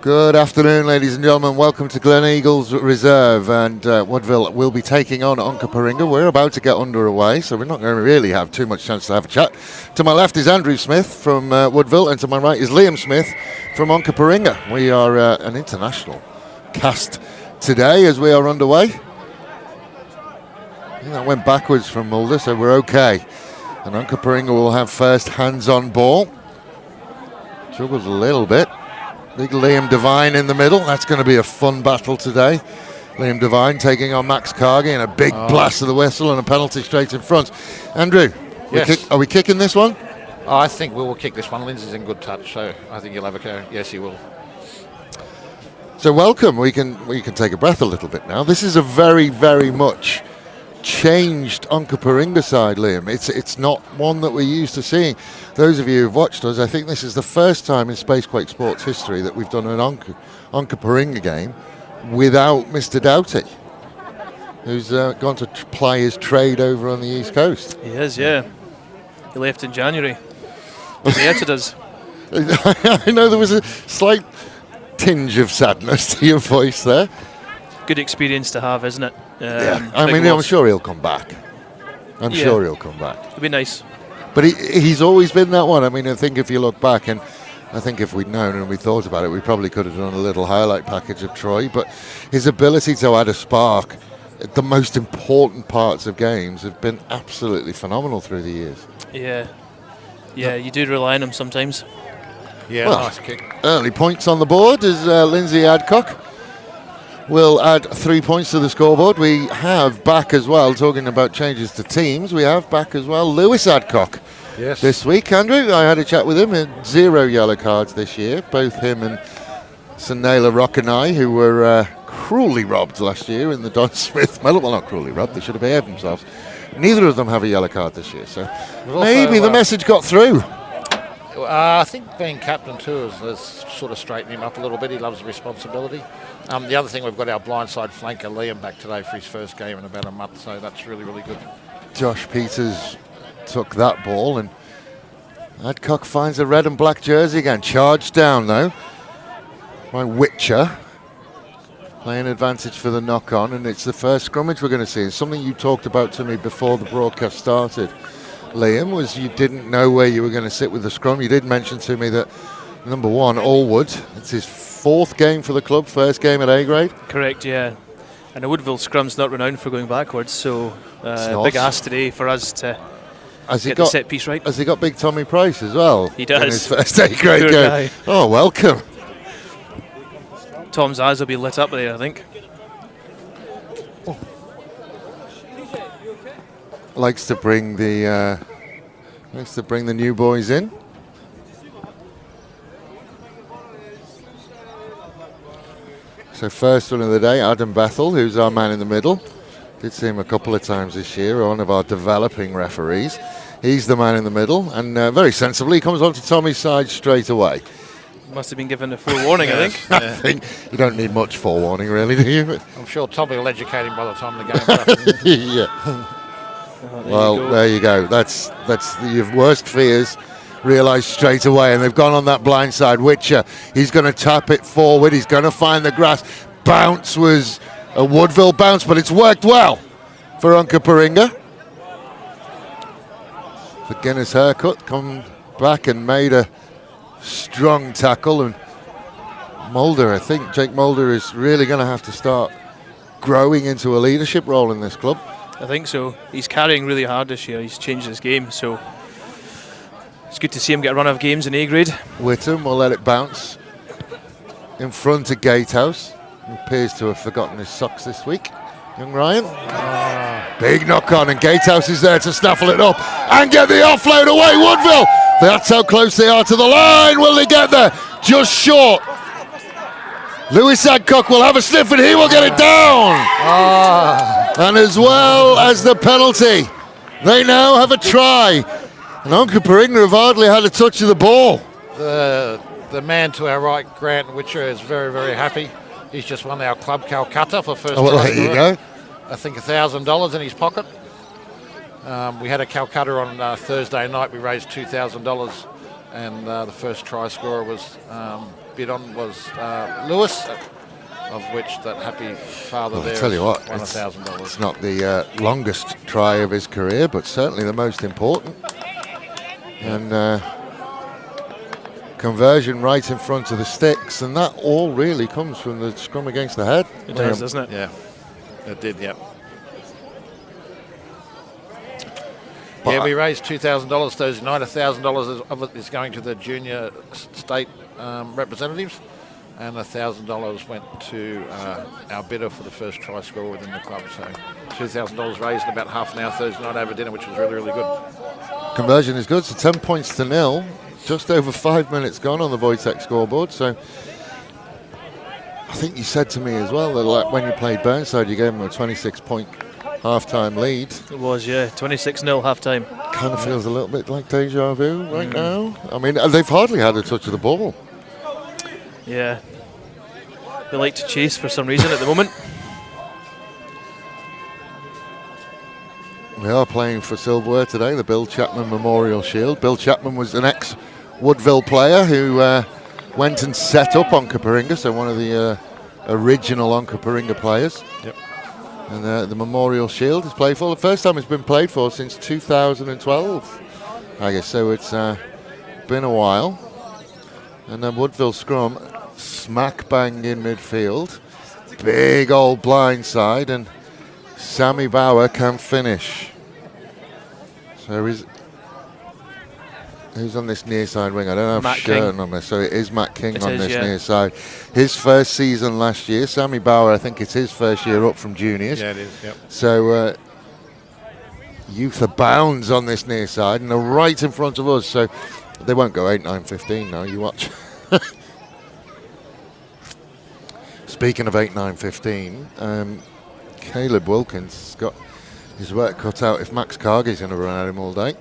Good afternoon, ladies and gentlemen. Welcome to Glen Eagles Reserve, and Woodville will be taking on Onkaparinga. We're about to get underway, so we're not going to really have too much chance to have a chat. To my left is Andrew Smith from Woodville, and to my right is Liam Smith from Onkaparinga. We are an international cast today as we are underway. I think that went backwards from Mulder, so we're okay. And Onkaparinga will have first hands-on ball. Struggles a little bit. Big Liam Devine in the middle. That's going to be a fun battle today. Liam Devine taking on Max Cargy, and a big blast of the whistle and a penalty straight in front. Andrew, yes. Are we kicking this one? I think we will kick this one. Lindsay's in good touch, so I think he'll have a go. Yes, he will. So welcome. We can take a breath a little bit now. This is a very, very much changed Onkaparinga side, Liam. It's not one that we're used to seeing. Those of you who've watched us, I think this is the first time in Spacequake Sports history that we've done an Onkaparinga game without Mr. Doughty, who's gone to ply his trade over on the East Coast. He is, yeah. He left in January. He edited us. I know there was a slight tinge of sadness to your voice there. Good experience to have, isn't it? Yeah. I mean, I'm sure he'll come back. I'm sure he'll come back. It'd be nice. But he's always been that one. I mean, I think if you look back, and I think if we'd known and we thought about it, we probably could have done a little highlight package of Troy. But his ability to add a spark at the most important parts of games have been absolutely phenomenal through the years. Yeah, you do rely on him sometimes. Yeah, well, nice kick. Early points on the board as Lindsay Adcock will add 3 points to the scoreboard. We have back as well, talking about changes to teams, we have back as well Lewis Adcock this week. Andrew, I had a chat with him, 0 yellow cards this year. Both him and Sanela Rockanai, who were cruelly robbed last year in the Don Smith medal. Well, not cruelly robbed, they should have behaved themselves. Neither of them have a yellow card this year, so maybe the message got through. I think being captain too has sort of straightened him up a little bit. He loves the responsibility. The other thing, we've got our blindside flanker Liam back today for his first game in about a month, so that's really, really good. Josh Peters took that ball, and Adcock finds a red and black jersey again. Charged down though by Witcher, playing advantage for the knock-on, and it's the first scrummage we're going to see. It's something you talked about to me before the broadcast started, Liam, was you didn't know where you were going to sit with the scrum. You did mention to me that number one, Allwood, it's his 4th game for the club, first game at A grade. Correct, yeah. And the Woodville scrum's not renowned for going backwards, so big ask today for us to get the set piece right. Has he got big Tommy Price as well? He does. In his first A grade game. Oh, welcome. Tom's eyes will be lit up there, I think. Likes to bring the new boys in. So first one of the day, Adam Bethel, who's our man in the middle. Did see him a couple of times this year, one of our developing referees. He's the man in the middle, and very sensibly comes onto Tommy's side straight away. Must have been given a forewarning, I think. I think you don't need much forewarning, really, do you? I'm sure Tommy will educate him by the time the game's up. Yeah. There you go. That's your worst fears realised straight away, and they've gone on that blind side. Witcher, he's going to tap it forward. He's going to find the grass. Bounce was a Woodville bounce, but it's worked well for Onkaparinga. The Guinness haircut come back and made a strong tackle, and Mulder, I think Jakey Mulder is really going to have to start growing into a leadership role in this club. I think so. He's carrying really hard this year. He's changed his game, so it's good to see him get a run of games in A grade. Whittam will let it bounce in front of Gatehouse. He appears to have forgotten his socks this week. Young Ryan. Big knock on, and Gatehouse is there to snaffle it up and get the offload away. Woodville. That's how close they are to the line. Will they get there? Just short. Lewis Adcock will have a sniff, and he will get it down. And as well as the penalty, they now have a try. And Onkaparinga have hardly had a touch of the ball. The man to our right, Grant Witcher, is very, very happy. He's just won our club Calcutta for first time. There you go. I think $1,000 in his pocket. We had a Calcutta on Thursday night. We raised $2,000 and the first try scorer was bid on was Lewis, of which that happy father there I tell you what, won $1,000. It's not the longest try of his career, but certainly the most important. And conversion right in front of the sticks, and that all really comes from the scrum against the head. It does, doesn't it? Yeah, it did, yeah. But yeah, we raised $2,000 Thursday night. $1,000 of it is going to the junior state representatives, and $1,000 went to our bidder for the first try scorer within the club. So $2,000 raised in about half an hour Thursday night over dinner, which was really, really good. Conversion is good, so 10 points to 0. Just over 5 minutes gone on the Wojtek scoreboard. So I think you said to me as well that like when you played Burnside, you gave them a 26-point half-time lead. It was, yeah, 26-0 half-time. Kind of feels a little bit like deja vu right now. I mean, they've hardly had a touch of the ball. Yeah. They like to chase for some reason at the moment. We are playing for silverware today, the Bill Chapman Memorial Shield. Bill Chapman was an ex-Woodville player who went and set up Onkaparinga, so one of the original Onkaparinga players. Yep. And the Memorial Shield is played for. The first time it's been played for since 2012, I guess, so it's been a while. And then Woodville scrum, smack bang in midfield. Big old blind side, and Sammy Bauer can finish. So who's on this near side wing? I don't have Matt shirt King. on this, so it is Matt King It on is, this yeah. near side. His first season last year. Sammy Bauer, I think it's his first year up from juniors. Yeah, it is, yep. So youth abounds on this near side, and they're right in front of us, so they won't go 8-9-15 now, you watch. Speaking of 8-9-15, Caleb Wilkins has got his work cut out if Max Cargey's going to run at him all day.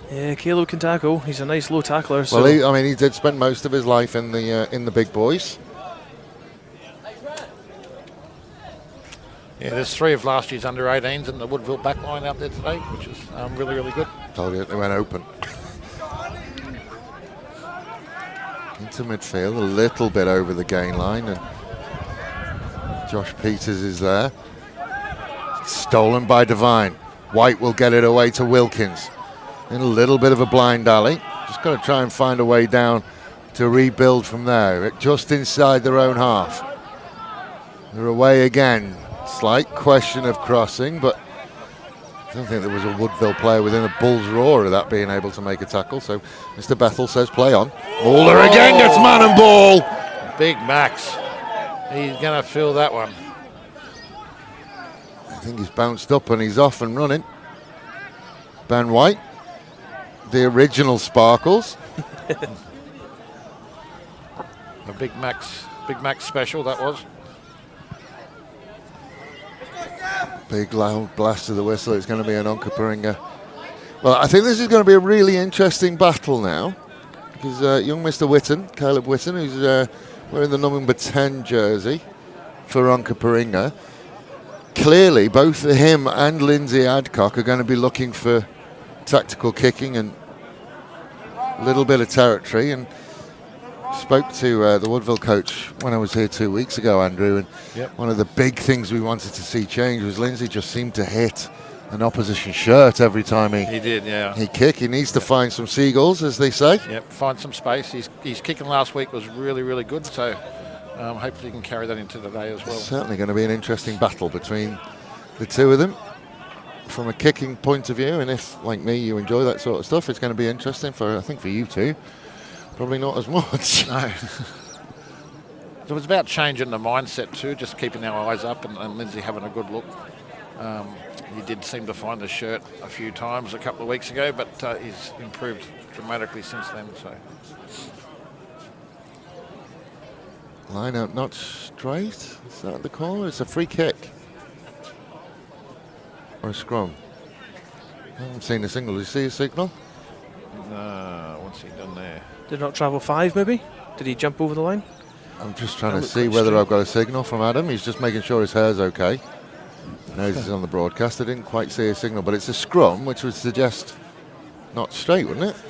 Yeah, Caleb can tackle. He's a nice low tackler. So. Well, he did spend most of his life in the big boys. Yeah, there's 3 of last year's under-18s in the Woodville backline out there today, which is really, really good. Told you, they went open. Into midfield, a little bit over the gain line, and Josh Peters is there. Stolen by Devine. White will get it away to Wilkins. In a little bit of a blind alley. Just got to try and find a way down to rebuild from there. Just inside their own half. They're away again. Slight question of crossing, but I don't think there was a Woodville player within a bull's roar of that being able to make a tackle. So Mr. Bethel says play on. Mulder again gets man and ball. Big Max. He's going to fill that one. I think he's bounced up and he's off and running. Ben White, the original Sparkles. A Big Max special that was. Big loud blast of the whistle. It's going to be an Onkaparinga. Well, I think this is going to be a really interesting battle now, because young Mr. Whitten, Caleb Whitten, who's wearing the number 10 jersey for Onkaparinga. Clearly, both him and Lindsay Adcock are going to be looking for tactical kicking and a little bit of territory. And spoke to the Woodville coach when I was here 2 weeks ago, Andrew, and one of the big things we wanted to see change was Lindsay just seemed to hit an opposition shirt every time he kick. He needs to find some seagulls, as they say. Yep, find some space. His kicking last week was really, really good, so hopefully he can carry that into today as well. Certainly going to be an interesting battle between the two of them from a kicking point of view, and if, like me, you enjoy that sort of stuff, it's going to be interesting I think for you two. Probably not as much. No. So it's about changing the mindset too, just keeping our eyes up and Lindsay having a good look. He did seem to find the shirt a few times a couple of weeks ago, but he's improved dramatically since then. So line out not straight. Is that the call? It's a free kick. Or a scrum. I haven't seen a signal. Did you see a signal? No, what's he done there? Did not travel 5, maybe? Did he jump over the line? I'm just trying to see whether I've got a signal from Adam. He's just making sure his hair's okay. Knows he's on the broadcast. I didn't quite see a signal, but it's a scrum, which would suggest not straight, wouldn't it?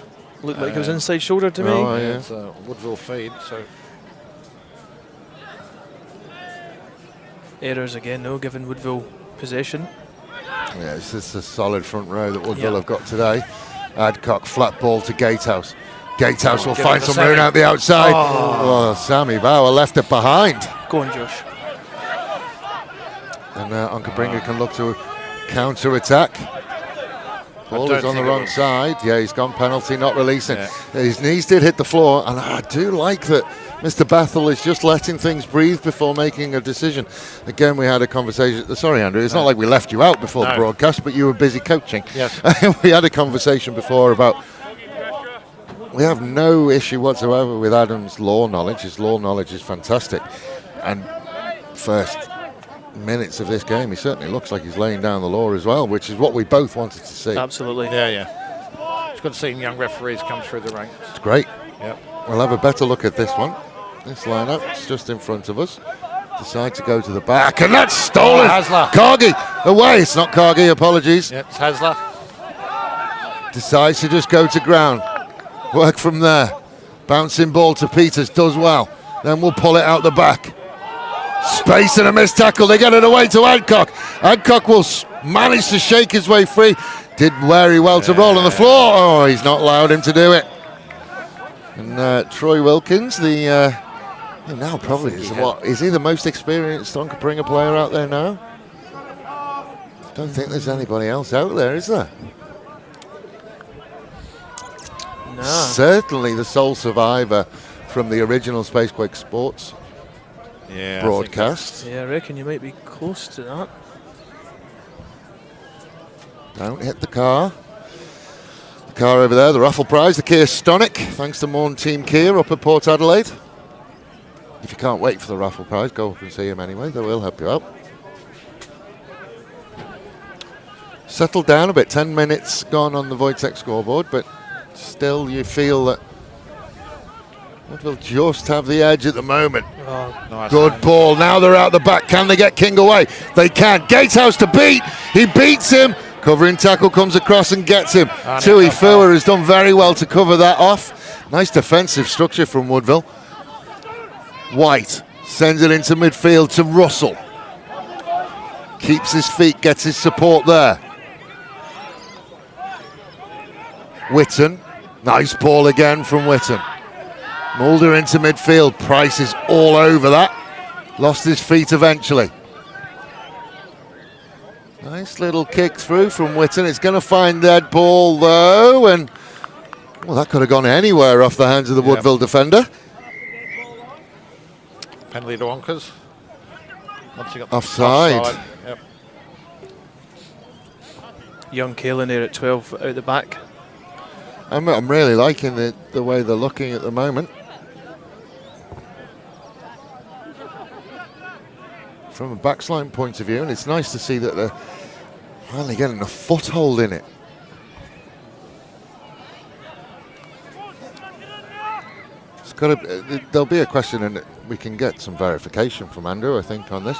Looked like it was inside shoulder to me. Oh, yeah. It's a Woodville feed, so Errors again, though, giving Woodville possession. Yeah, it's just a solid front row that Woodville have got today. Adcock, flat ball to Gatehouse. Gatehouse will find some room out the outside. Oh, Sammy Bauer left it behind. Go on, Josh. And Onkaparinga can look to counter-attack. Ball is on the wrong side. Yeah, he's gone penalty, not releasing. Yeah. His knees did hit the floor, and I do like that Mr. Bethel is just letting things breathe before making a decision. Again, we had a conversation. Sorry, Andrew, it's not like we left you out before the broadcast, but you were busy coaching. Yes. We had a conversation before about we have no issue whatsoever with Adam's law knowledge. His law knowledge is fantastic. And first minutes of this game, he certainly looks like he's laying down the law as well, which is what we both wanted to see. Absolutely. Yeah. It's good seeing young referees come through the ranks. It's great. Yep. We'll have a better look at this one. This lineup, it's just in front of us. Decide to go to the back, and that's stolen. Hasler. Cargie away. It's not Cargie. Apologies. Yeah, it's Hasler. Decides to just go to ground. Work from there. Bouncing ball to Peters. Does well. Then we'll pull it out the back. Space and a missed tackle. They get it away to Adcock. Adcock will manage to shake his way free. Did very well to roll on the floor. Oh, he's not allowed him to do it. And Troy Wilkins, the now probably is he the most experienced Onkaparinga player out there now? Don't think there's anybody else out there, is there? No. Certainly the sole survivor from the original Spacequake Sports broadcast. Yeah, I reckon you might be close to that. Don't hit the car. The car over there, the raffle prize, the Kia Stonic, thanks to Morn Team Kia up at Port Adelaide. If you can't wait for the raffle prize, go up and see him anyway. They will help you out. Settled down a bit. 10 minutes gone on the Wojtek scoreboard, but still you feel that Woodville just have the edge at the moment. Oh, nice. Good ball. Now they're out the back. Can they get King away? They can. Gatehouse to beat. He beats him. Covering tackle comes across and gets him. Tui Fua has done very well to cover that off. Nice defensive structure from Woodville. White sends it into midfield to Russell. Keeps his feet, gets his support there. Witten. Nice ball again from Witten. Mulder into midfield. Price is all over that. Lost his feet eventually. Nice little kick through from Witten. It's going to find that ball though, and well, that could have gone anywhere off the hands of the Woodville defender. Penalty to Onkers. Once you got Offside. Yep. Young Kalen there at 12 out the back. I'm really liking the way they're looking at the moment. From a backsline point of view, and it's nice to see that they're finally getting a foothold in it. It's got to, there'll be a question, and we can get some verification from Andrew, I think, on this.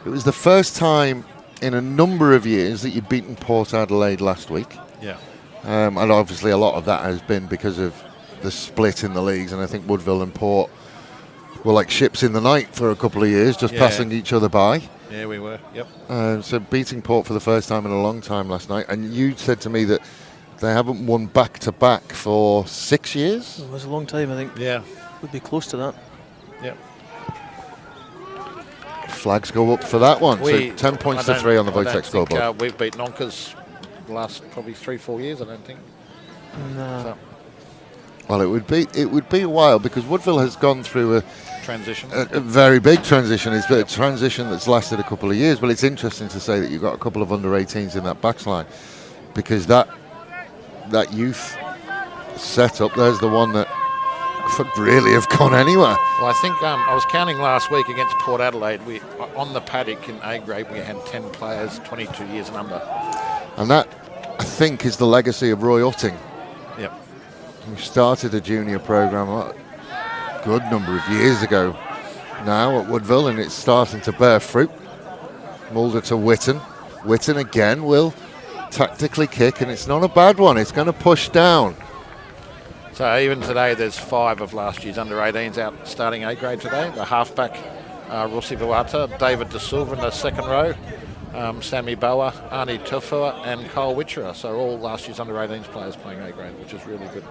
It was the first time in a number of years that you'd beaten Port Adelaide last week. Yeah. And obviously a lot of that has been because of the split in the leagues, and I think Woodville and Port were like ships in the night for a couple of years, just passing each other by. Yeah, we were. Yep. So beating Port for the first time in a long time last night, and you said to me that they haven't won back-to-back for 6 years? It was a long time, I think. Yeah. Would be close to that. Yep. Flags go up for that one. So 10 points to 3 on the Wojtek scoreboard. We've beaten Onkers the last probably 3-4 years, I don't think. No. So. Well, it would be a while, because Woodville has gone through a Transition. A very big transition. It's a transition that's lasted a couple of years, but it's interesting to say that you've got a couple of under-18s in that backsline, because that youth setup, there's the one that could really have gone anywhere. Well, I think I was counting last week against Port Adelaide. We on the paddock in A grade we had 10 players, 22 years and under. And that, I think, is the legacy of Roy Utting. Yep. Who started a junior program a good number of years ago now at Woodville, and it's starting to bear fruit. Mulder to Witten. Witten again will tactically kick, and it's not a bad one. It's going to push down. So even today, there's 5 of last year's under-18s out starting A grade today. The halfback, Russi Vuata, David De Silva in the second row, Sammy Boa, Arnie Tufua and Kyle Witcherer. So all last year's under-18s players playing A grade, which is really good.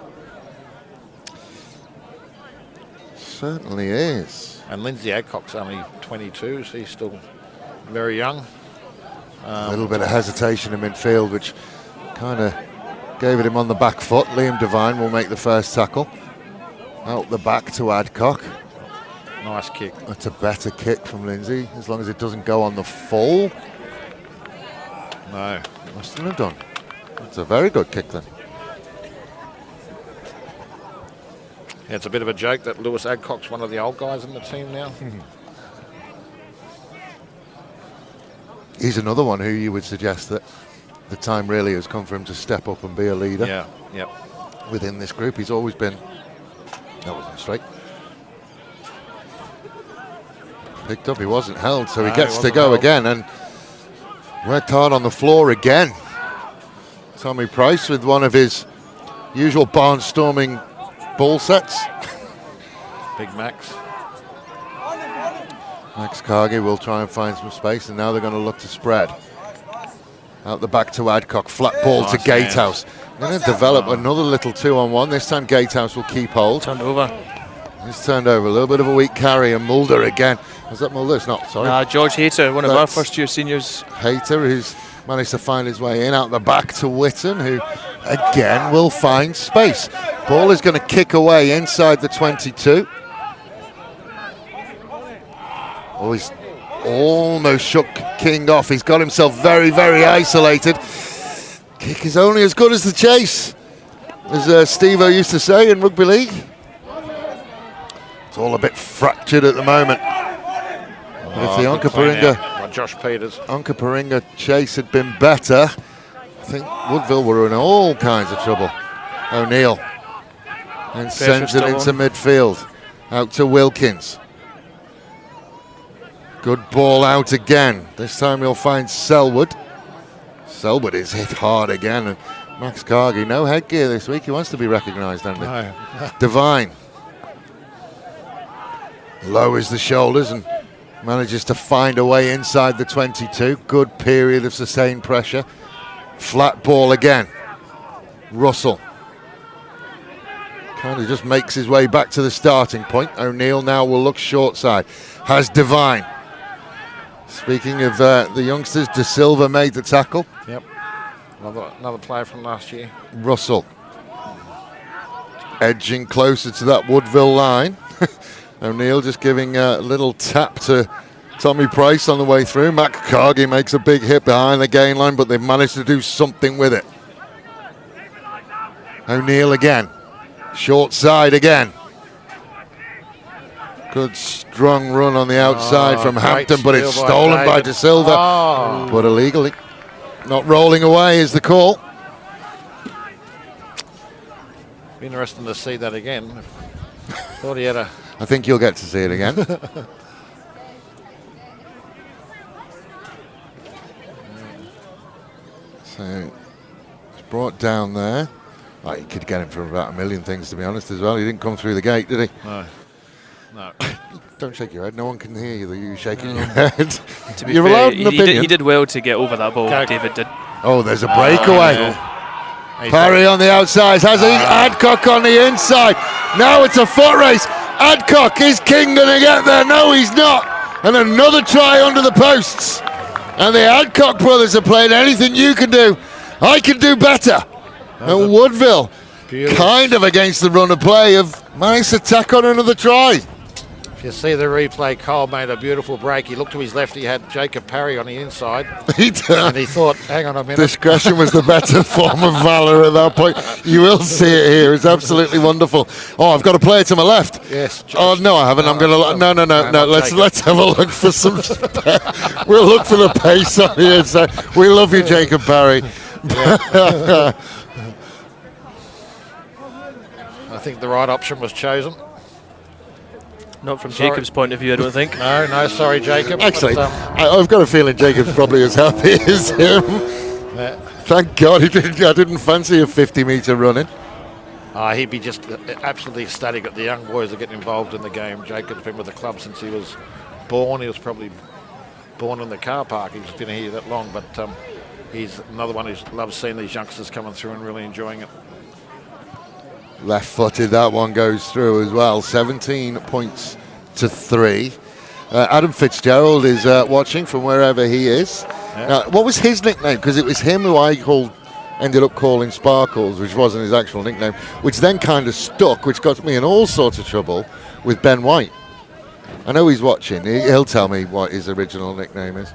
Certainly is. And Lindsay Adcock's only 22, so he's still very young. A little bit of hesitation in midfield, which kind of gave it him on the back foot. Liam Devine will make the first tackle. Out the back to Adcock. Nice kick. That's a better kick from Lindsay, as long as it doesn't go on the full. No. Mustn't have done. That's a very good kick then. Yeah, it's a bit of a joke that Lewis Adcock's one of the old guys in the team now. He's another one who you would suggest that the time really has come for him to step up and be a leader. Yeah, yep. Within this group, he's always been. That wasn't straight. Picked up, he wasn't held, so he gets to go held again and worked hard on the floor again. Tommy Price with one of his usual barnstorming ball sets. Big Max. Max Cargy will try and find some space, and now they're going to look to spread. Out the back to Adcock, flat ball to Gatehouse. Going to develop another little 2-on-1. This time Gatehouse will keep hold. Turned over. He's turned over. A little bit of a weak carry, and Mulder again. Was that Mulder? It's not, sorry. George Hayter, one of our first-year seniors. Hayter, who's managed to find his way in. Out the back to Witten, who again will find space. Ball is going to kick away inside the 22. Oh, he's almost shook King off. He's got himself very, very isolated. Kick is only as good as the chase, as Steve-O used to say in rugby league. It's all a bit fractured at the moment. But if the Onkaparinga, Josh Peters, Onkaparinga chase had been better, I think Woodville were in all kinds of trouble. O'Neill and sends it into midfield. Out to Wilkins. Good ball out again. This time he'll find Selwood. Selwood is hit hard again. And Max Cargy, no headgear this week. He wants to be recognised, doesn't he? No. Devine lowers the shoulders and manages to find a way inside the 22. Good period of sustained pressure. Flat ball again. Russell kind of just makes his way back to the starting point. O'Neill now will look short side. Has Devine. Speaking of the youngsters, De Silva made the tackle. Yep. Another player from last year. Russell edging closer to that Woodville line. O'Neill just giving a little tap to Tommy Price on the way through. Mac Cargy makes a big hit behind the gain line, but they've managed to do something with it. O'Neill again. Short side again. Good strong run on the outside from Hampton, but it's stolen by De Silva. But illegally. Not rolling away is the call. Be interesting to see that again. Thought he had a... I think you'll get to see it again. So it's brought down there. Oh, you could get him for about a million things, to be honest, as well. He didn't come through the gate, did he? No. No. Don't shake your head. No one can hear you. You shaking your head. To be fair, he did well to get over that ball. David did. Oh, there's a breakaway. Parry on the outside. Has Adcock on the inside. Now it's a foot race. Adcock, is King going to get there? No, he's not. And another try under the posts. And the Adcock brothers have played anything you can do. I can do better. And Woodville, kind of against the run of play, have managed to tack on another try. If you see the replay, Cole made a beautiful break. He looked to his left, he had Jacob Parry on the inside. And he thought, hang on a minute. Discretion was the better form of valour at that point. You will see it here. It's absolutely wonderful. Oh, I've got to play it to my left. Yes. Oh, no, I haven't. I'm going to... No. Let's have a look for some... We'll look for the pace on the inside. We love you, Jacob Parry. I think the right option was chosen. Not from Jacob's point of view, I don't think. No, sorry, Jacob. Actually, I've got a feeling Jacob's probably as happy as him. Thank God I didn't fancy a 50-metre running. He'd be just absolutely ecstatic that the young boys are getting involved in the game. Jacob's been with the club since he was born. He was probably born in the car park. He's been here that long, but he's another one who loves seeing these youngsters coming through and really enjoying it. Left-footed, that one goes through as well. 17 points to 3. Adam Fitzgerald is watching from wherever he is. Yeah. What was his nickname? Because it was him who I ended up calling Sparkles, which wasn't his actual nickname, which then kind of stuck, which got me in all sorts of trouble with Ben White. I know he's watching. He'll tell me what his original nickname is.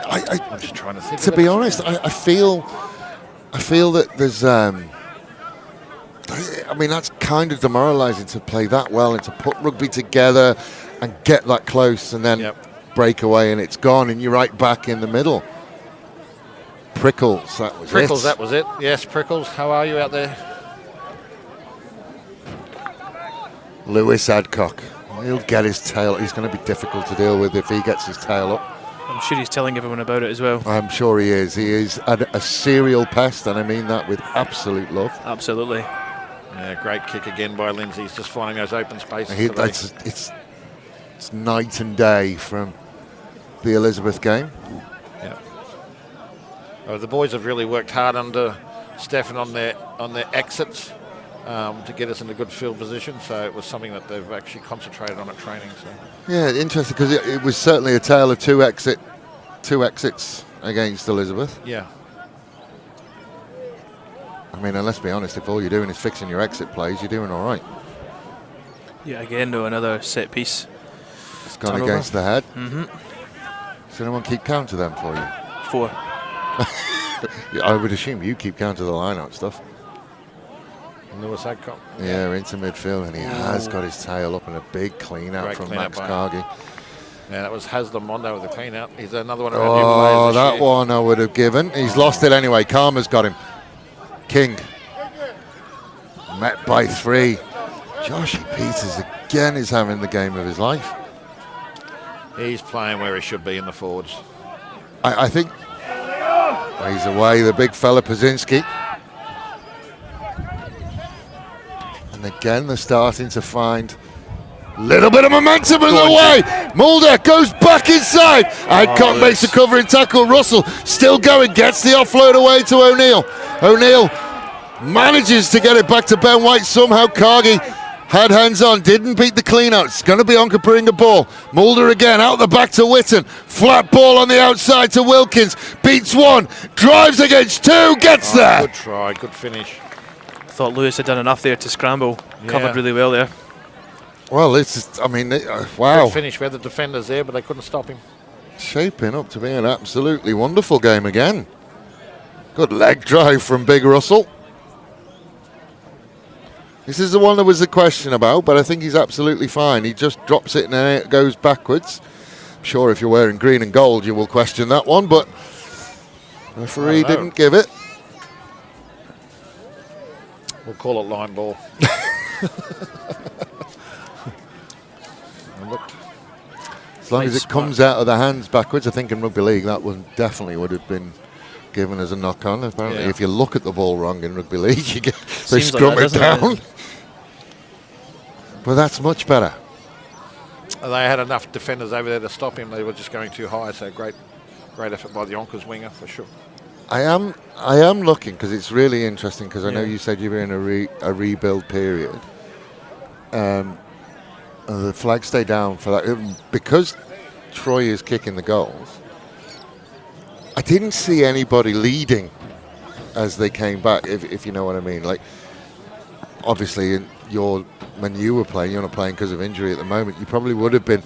I'm just trying to think. To be honest, I feel that there's. I mean, that's kind of demoralising to play that well and to put rugby together and get that close and then break away and it's gone and you're right back in the middle. Prickles, that was Prickles, that was it. Yes, Prickles. How are you out there? Lewis Adcock. He'll get his tail. He's going to be difficult to deal with if he gets his tail up. I'm sure he's telling everyone about it as well. I'm sure he is. He is a serial pest, and I mean that with absolute love. Absolutely. Yeah, great kick again by Lindsay. He's just finding those open spaces. It's night and day from the Elizabeth game. Yeah. Oh, the boys have really worked hard under Stefan on their exits to get us in a good field position. So it was something that they've actually concentrated on at training. So. Yeah, interesting because it was certainly a tale of two exits against Elizabeth. Yeah. I mean, and let's be honest, if all you're doing is fixing your exit plays, you're doing all right. Yeah, again, though, another set piece. It's gone against the head. Mm-hmm. Does anyone keep count of them for you? 4. I would assume you keep count of the line-out stuff. Lewis Adcock. Yeah, into midfield, and he has got his tail up in a big clean-out from Max Cargie. Yeah, that was Haslam Mondo with the clean-out. He's another one. Oh, that one I would have given. He's lost it anyway. Karma's got him. King. Met by 3. Joshy Peters again is having the game of his life. He's playing where he should be in the forwards. I think he's away, the big fella Pazinski. And again, they're starting to find a little bit of momentum in the way. Mulder goes back inside. Adcock makes a covering tackle. Russell still going, gets the offload away to O'Neill. O'Neill manages to get it back to Ben White somehow. Cargie had hands on, didn't beat the clean out. It's going to be Onkaparinga ball. Mulder again, out the back to Witten. Flat ball on the outside to Wilkins. Beats 1, drives against 2, gets there. Good try, good finish. Thought Lewis had done enough there to scramble. Yeah. Covered really well there. Well, wow. Good finish. We had the defenders there, but they couldn't stop him. Shaping up to be an absolutely wonderful game again. Good leg drive from Big Russell. This is the one there was a question about, but I think he's absolutely fine. He just drops it and then it goes backwards. I'm sure if you're wearing green and gold, you will question that one, but the referee didn't give it. We'll call it line ball. As long as it comes out of the hands backwards, I think in rugby league that one definitely would have been given as a knock-on. Apparently, if you look at the ball wrong in rugby league, they scrum it down. But that's much better. They had enough defenders over there to stop him. They were just going too high. So great effort by the Onkers winger for sure. I am looking because it's really interesting because I know you said you were in a rebuild period. The flag stay down for that because Troy is kicking the goals. I didn't see anybody leading as they came back, if you know what I mean. Like, obviously, when you were playing, you're not playing because of injury at the moment. You probably would have been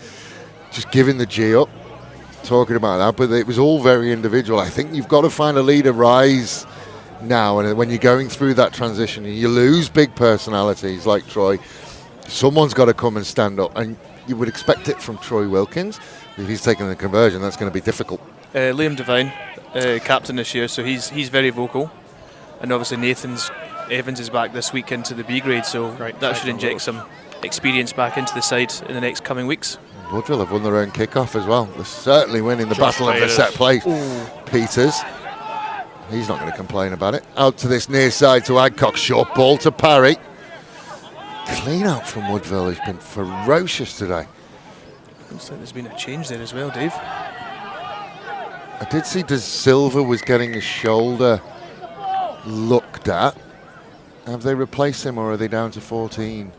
just giving the G up, talking about that. But it was all very individual. I think you've got to find a leader rise now. And when you're going through that transition, you lose big personalities like Troy. Someone's got to come and stand up. And you would expect it from Troy Wilkins. If he's taking the conversion, that's going to be difficult. Liam Devine, captain this year, so he's very vocal. And obviously Evans is back this week into the B grade, so that should inject some experience back into the side in the next coming weeks. Woodville have won their own kick-off as well. They're certainly winning the battle of the set play. Peters. He's not going to complain about it. Out to this near side to Adcock. Short ball to Parry. Clean out from Woodville has been ferocious today. Looks like there's been a change there as well, Dave. I did see De Silva was getting his shoulder looked at. Have they replaced him or are they down to 14?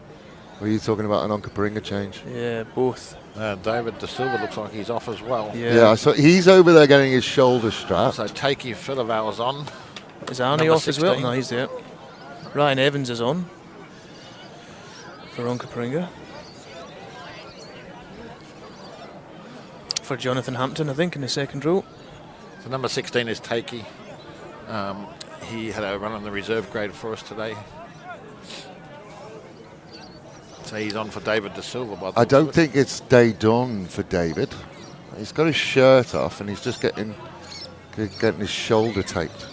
Or are you talking about an Onkaparinga change? Yeah, both. David De Silva looks like he's off as well. Yeah, so he's over there getting his shoulder strapped. So Takey Philaval's on. Is Arnie off as well? No, he's there. Ryan Evans is on for Onkaparinga. For Jonathan Hampton, I think, in the second row. So number 16 is Takey. He had a run on the reserve grade for us today. So he's on for David De Silva. By the I don't think it's day done for David. He's got his shirt off and he's just getting his shoulder taped.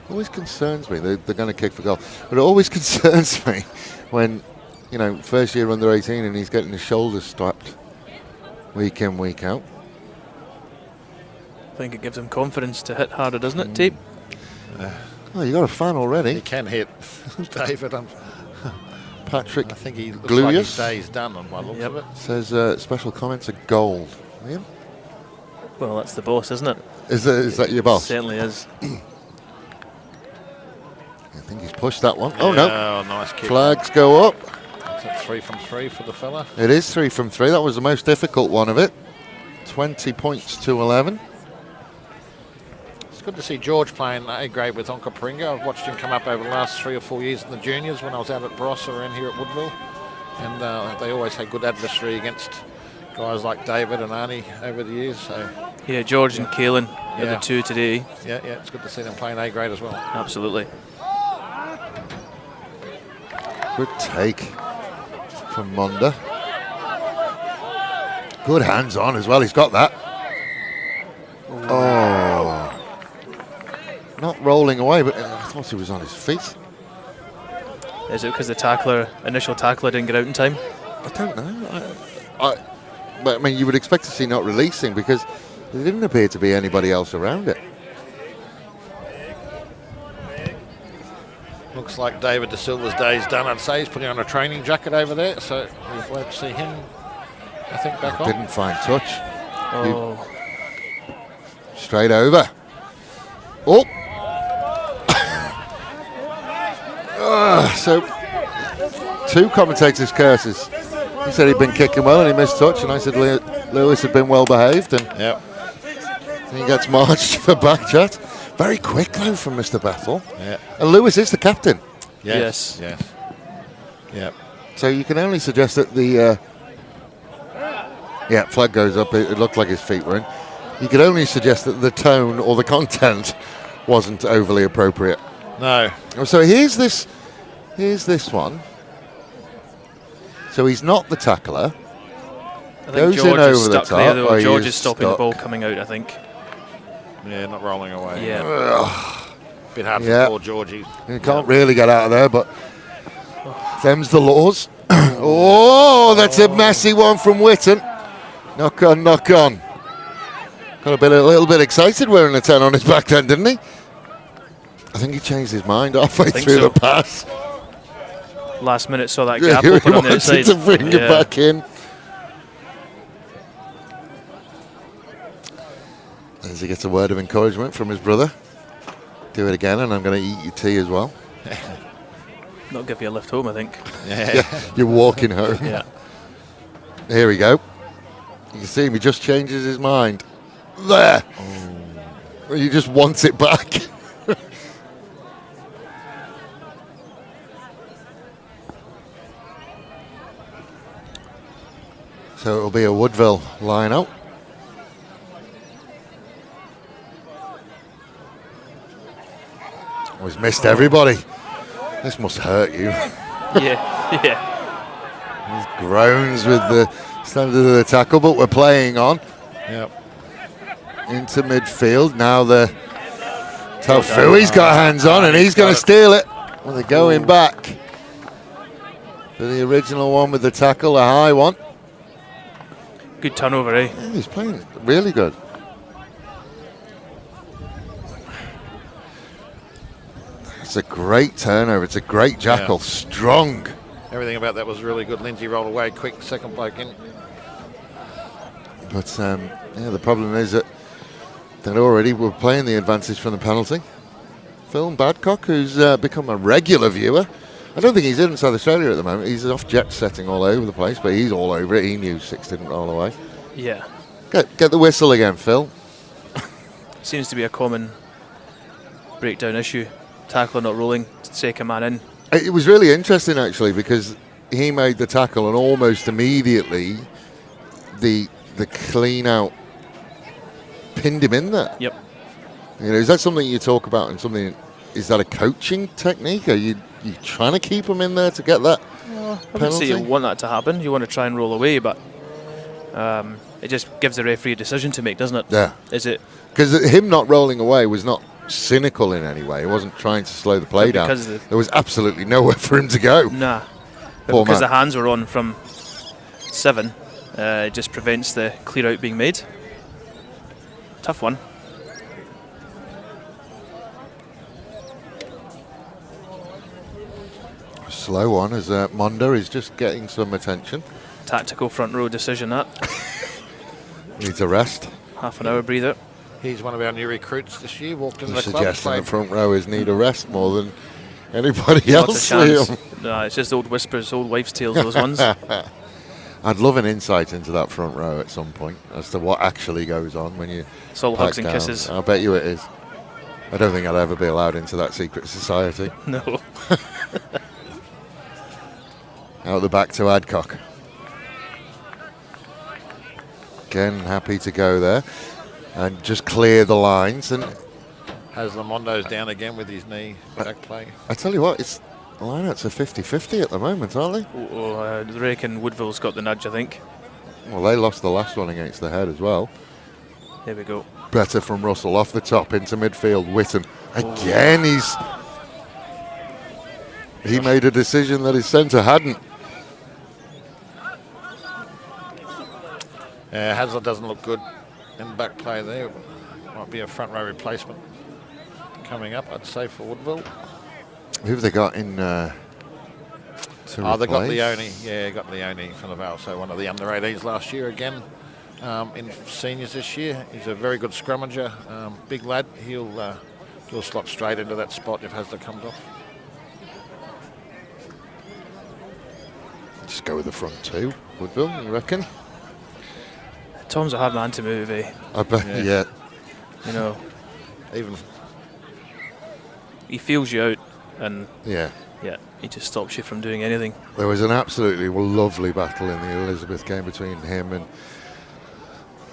Always concerns me. They're going to kick for goal. But it always concerns me when, you know, first year under 18 and he's getting his shoulders strapped week in, week out. I think it gives him confidence to hit harder, doesn't it, Tape? Oh, you got a fan already. He can hit, David. Patrick I think he looks Gluius like his day's done on my looks of it. says special comments are gold. Liam? Well, that's the boss, isn't it? Is that your boss? Certainly is. I think he's pushed that one. Oh, no. Oh, nice kick. Flags go up. It's 3 from 3 for the fella. It is 3 from 3. That was the most difficult one of it. 20 points to 11. It's good to see George playing A grade with Onkaparinga. I've watched him come up over the last 3 or 4 years in the juniors when I was out at Barossa and here at Woodville. And they always had good adversary against guys like David and Arnie over the years. So Yeah, George and Kaelin are the two today. Yeah, it's good to see them playing A grade as well. Absolutely. Good take from Mulder. Good hands on as well. He's got that. Oh. Not rolling away, but I thought he was on his feet. Is it because the initial tackler didn't get out in time? I don't know. But I mean, you would expect to see not releasing because there didn't appear to be anybody else around it. Looks like David De Silva's day's done, I'd say. He's putting on a training jacket over there, so we won't see him, I think, back on. Didn't find touch. Oh. Straight over. Oh. So, 2 commentators' curses. He said he'd been kicking well and he missed touch, and I said Lewis had been well behaved, and he gets marched for back chat. Very quick though from Mr. Bethel. Yeah. And Lewis is the captain. Yes. Yeah. So you can only suggest that the flag goes up. It looked like his feet were in. You could only suggest that the tone or the content wasn't overly appropriate. No. So here's this one. So he's not the tackler. I think Goes George in is over the stuck there, top. though. Oh, he George is is stopping the stuck. ball coming out, I think. Yeah, not rolling away. Yeah. Bit hard for poor Georgie. You can't really get out of there, but them's the laws. Oh, that's a messy one from Witten. Knock on, knock on. Got a little bit excited wearing a 10 on his back then, didn't he? I think he changed his mind halfway through the pass. Last minute saw that gap he open on the wanted outside. to bring it back in. As he gets a word of encouragement from his brother. Do it again and I'm going to eat your tea as well. Not give you a lift home, I think. Yeah, you're walking home. Yeah. Here we go. You can see him, he just changes his mind. There. Oh. He just wants it back. So it'll be a Woodville line out. Oh, he's missed everybody. This must hurt you. Yeah. He groans with the standard of the tackle, but we're playing on. Yep. Into midfield. Now the Taufui's got hands on and he's going to steal it. Well, they're going back for the original one with the tackle, a high one. Good turnover, eh? Yeah, he's playing really good. It's a great turnover. It's a great jackal. Strong. Everything about that was really good. Lindsay rolled away quick, second bloke in. But the problem is that already we're playing the advantage from the penalty. Phil Badcock, who's become a regular viewer. I don't think he's in South Australia at the moment. He's off jet setting all over the place, but he's all over it. He knew 6 didn't roll away. Yeah. Get the whistle again, Phil. Seems to be a common breakdown issue. Tackler not rolling, take a man in. It was really interesting, actually, because he made the tackle and almost immediately the clean out pinned him in there. Yep. You know, is that something you talk about and something? Is that a coaching technique? Are you trying to keep him in there to get that I wouldn't penalty? say you want that to happen. You want to try and roll away, but it just gives the referee a decision to make, doesn't it? Yeah. Is it? Because him not rolling away was not cynical in any way. He wasn't trying to slow the play down. There was absolutely nowhere for him to go. Nah. But Poor because man. the hands were on from 7, it just prevents the clear out being made. Tough one. Slow one as Mulder is just getting some attention. Tactical front row decision that. Needs a rest. Half an hour breather. He's one of our new recruits this year. Walked into You're the club. suggesting the Played. front row is need a rest more than anybody Not a else. chance. Liam. No, it's just old whispers, old wives' tales, those ones. I'd love an insight into that front row at some point as to what actually goes on when you. It's all pack hugs and down. kisses. I bet you it is. I don't think I'd ever be allowed into that secret society. No. Out the back to Adcock. Again, happy to go there and just clear the lines. And Has Lamondo's down again with his knee back play. I tell you what, it's the lineouts are 50-50 at the moment, aren't they? I reckon Woodville's got the nudge, I think. Well, they lost the last one against the head as well. There we go. Better from Russell off the top into midfield. Whitton again. He made a decision that his centre hadn't. Hasler doesn't look good in back play there. Might be a front row replacement coming up, I'd say, for Woodville. Who have they got in? To They got replace? Leone. Yeah, got Leone from the Vale. So one of the under 18s last year again. In seniors this year, he's a very good scrummager, big lad. He'll slot straight into that spot if Hasler comes off. Just go with the front two, Woodville, you reckon? Tom's a hard man to move, eh? I bet, yeah. You know, Even he feels you out and Yeah. he just stops you from doing anything. There was an absolutely lovely battle in the Elizabeth game between him and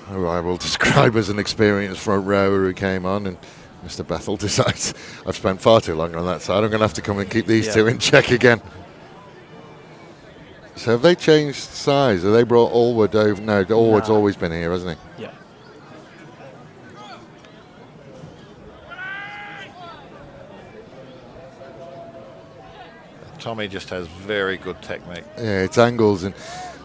who I will describe as an experienced front rower who came on, and Mr. Bethel decides I've spent far too long on that side. I'm going to have to come and keep these two in check again. So have they changed size? Have they brought Allwood over? No, Allwood's always been here, hasn't he? Yeah. Tommy just has very good technique. Yeah, it's angles, and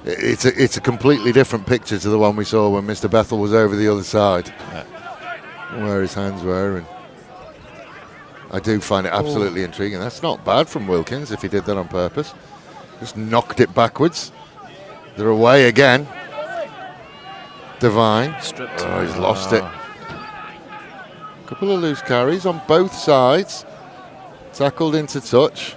it's a completely different picture to the one we saw when Mr. Bethel was over the other side, where his hands were. And I do find it absolutely intriguing. That's not bad from Wilkins if he did that on purpose. Just knocked it backwards. They're away again. Devine. Stripped. Oh, he's lost it. Couple of loose carries on both sides. Tackled into touch.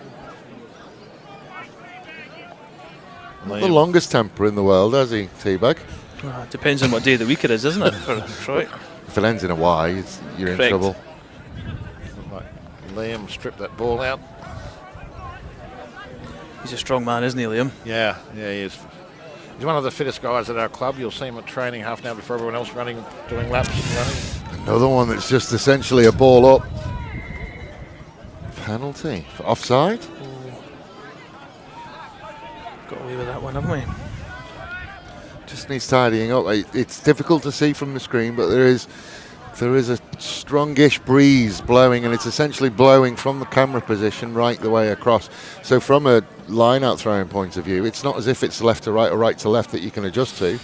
Not the longest temper in the world, has he, Teabag? Depends on what day of the week it is, doesn't it, for Troy? If it ends in a Y, you're in Correct. trouble. Like Liam stripped that ball out. He's a strong man, isn't he, Liam? Yeah, he is. He's one of the fittest guys at our club. You'll see him at training half an hour before everyone else doing laps and running. Another one that's just essentially a ball up. Penalty for offside. Got away with that one, haven't we? Just needs tidying up. It's difficult to see from the screen, but there is a strongish breeze blowing, and it's essentially blowing from the camera position right the way across. So from a line-out throwing point of view, it's not as if it's left to right or right to left that you can adjust to.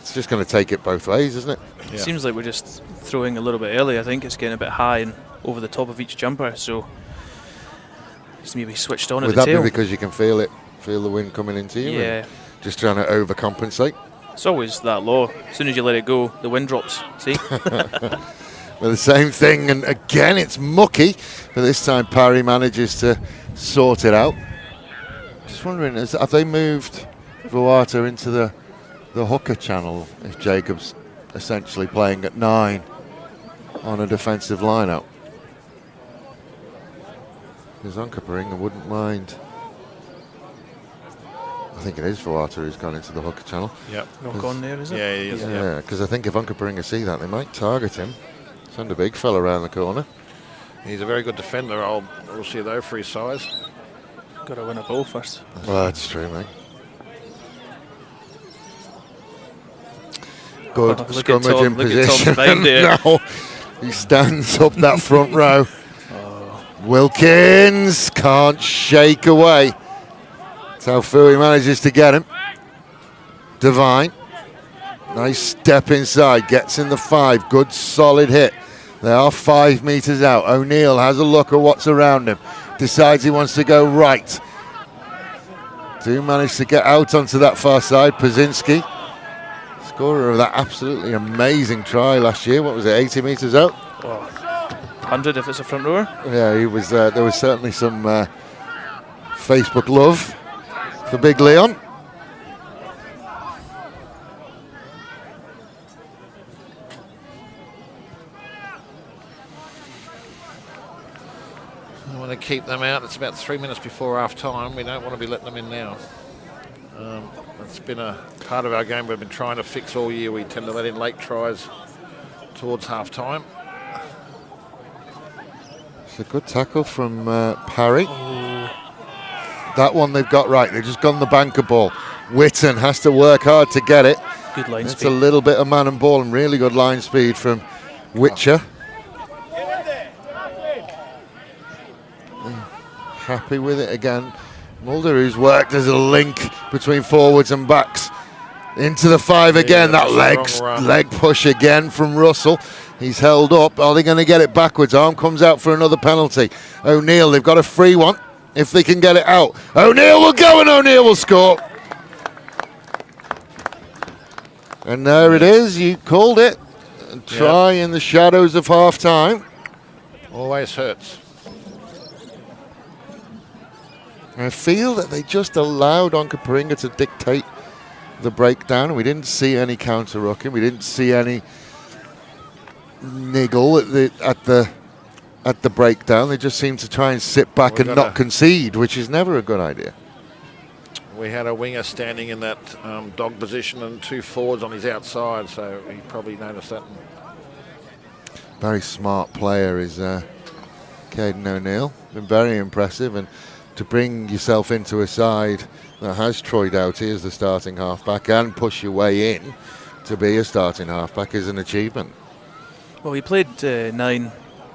It's just going to take it both ways, isn't it? Yeah. Seems like we're just throwing a little bit early. I think it's getting a bit high and over the top of each jumper, so He's maybe switched on Would at the that tail. be because you can feel the wind coming into you? Yeah. And just trying to overcompensate? It's always that law. As soon as you let it go, the wind drops. See? Well, the same thing, and again it's mucky, but this time Parry manages to sort it out. Just wondering, have they moved Vuata into the hooker channel if Jacob's essentially playing at 9 on a defensive line-out? Because Onkaparinga wouldn't mind. I think it is Vuata who's gone into the hooker channel. Yep. Knock on there, is it? Yeah, he is. Yeah, because I think if Onkaparinga see that, they might target him. Send a big fella around the corner. He's a very good defender. We'll see though for his size. Got to win a ball first. Well, that's true, mate. Good Look at scrummage Tom, in look at Tom's position. behind there. Now he stands up that front row. Wilkins can't shake away. That's how Fui manages to get him. Devine. Nice step inside, gets in the 5, good solid hit. They are 5 metres out. O'Neill has a look at what's around him, decides he wants to go right. Do manage to get out onto that far side. Pazinski, scorer of that absolutely amazing try last year. What was it, 80 metres out? 100 if it's a front rower. Yeah, he was. There was certainly some Facebook love for Big Leon. I want to keep them out. It's about 3 minutes before half time. We don't want to be letting them in now. It's been a part of our game we've been trying to fix all year. We tend to let in late tries towards half time. It's a good tackle from Parry. That one they've got right. They've just gone the banker ball. Witten has to work hard to get it. Good line It's speed. a little bit of man and ball and really good line speed from Witcher. Happy with it again. Mulder, who's worked as a link between forwards and backs. Into the 5 again. That leg push again from Russell. He's held up. Are they going to get it backwards? Arm comes out for another penalty. O'Neill, they've got a free one if they can get it out. O'Neill will go and O'Neill will score. And there it is. You called it. Try in the shadows of half time. Always hurts. I feel that they just allowed Onkaparinga to dictate the breakdown. We didn't see any counter-rucking. We didn't see any niggle at the breakdown. They just seemed to try and sit back and not concede, which is never a good idea. We had a winger standing in that dog position and 2 forwards on his outside, so he probably noticed that. Very smart player is Caden O'Neill. Been very impressive, and to bring yourself into a side that has Troy Doughty as the starting halfback and push your way in to be a starting halfback is an achievement. Well, he played 9 a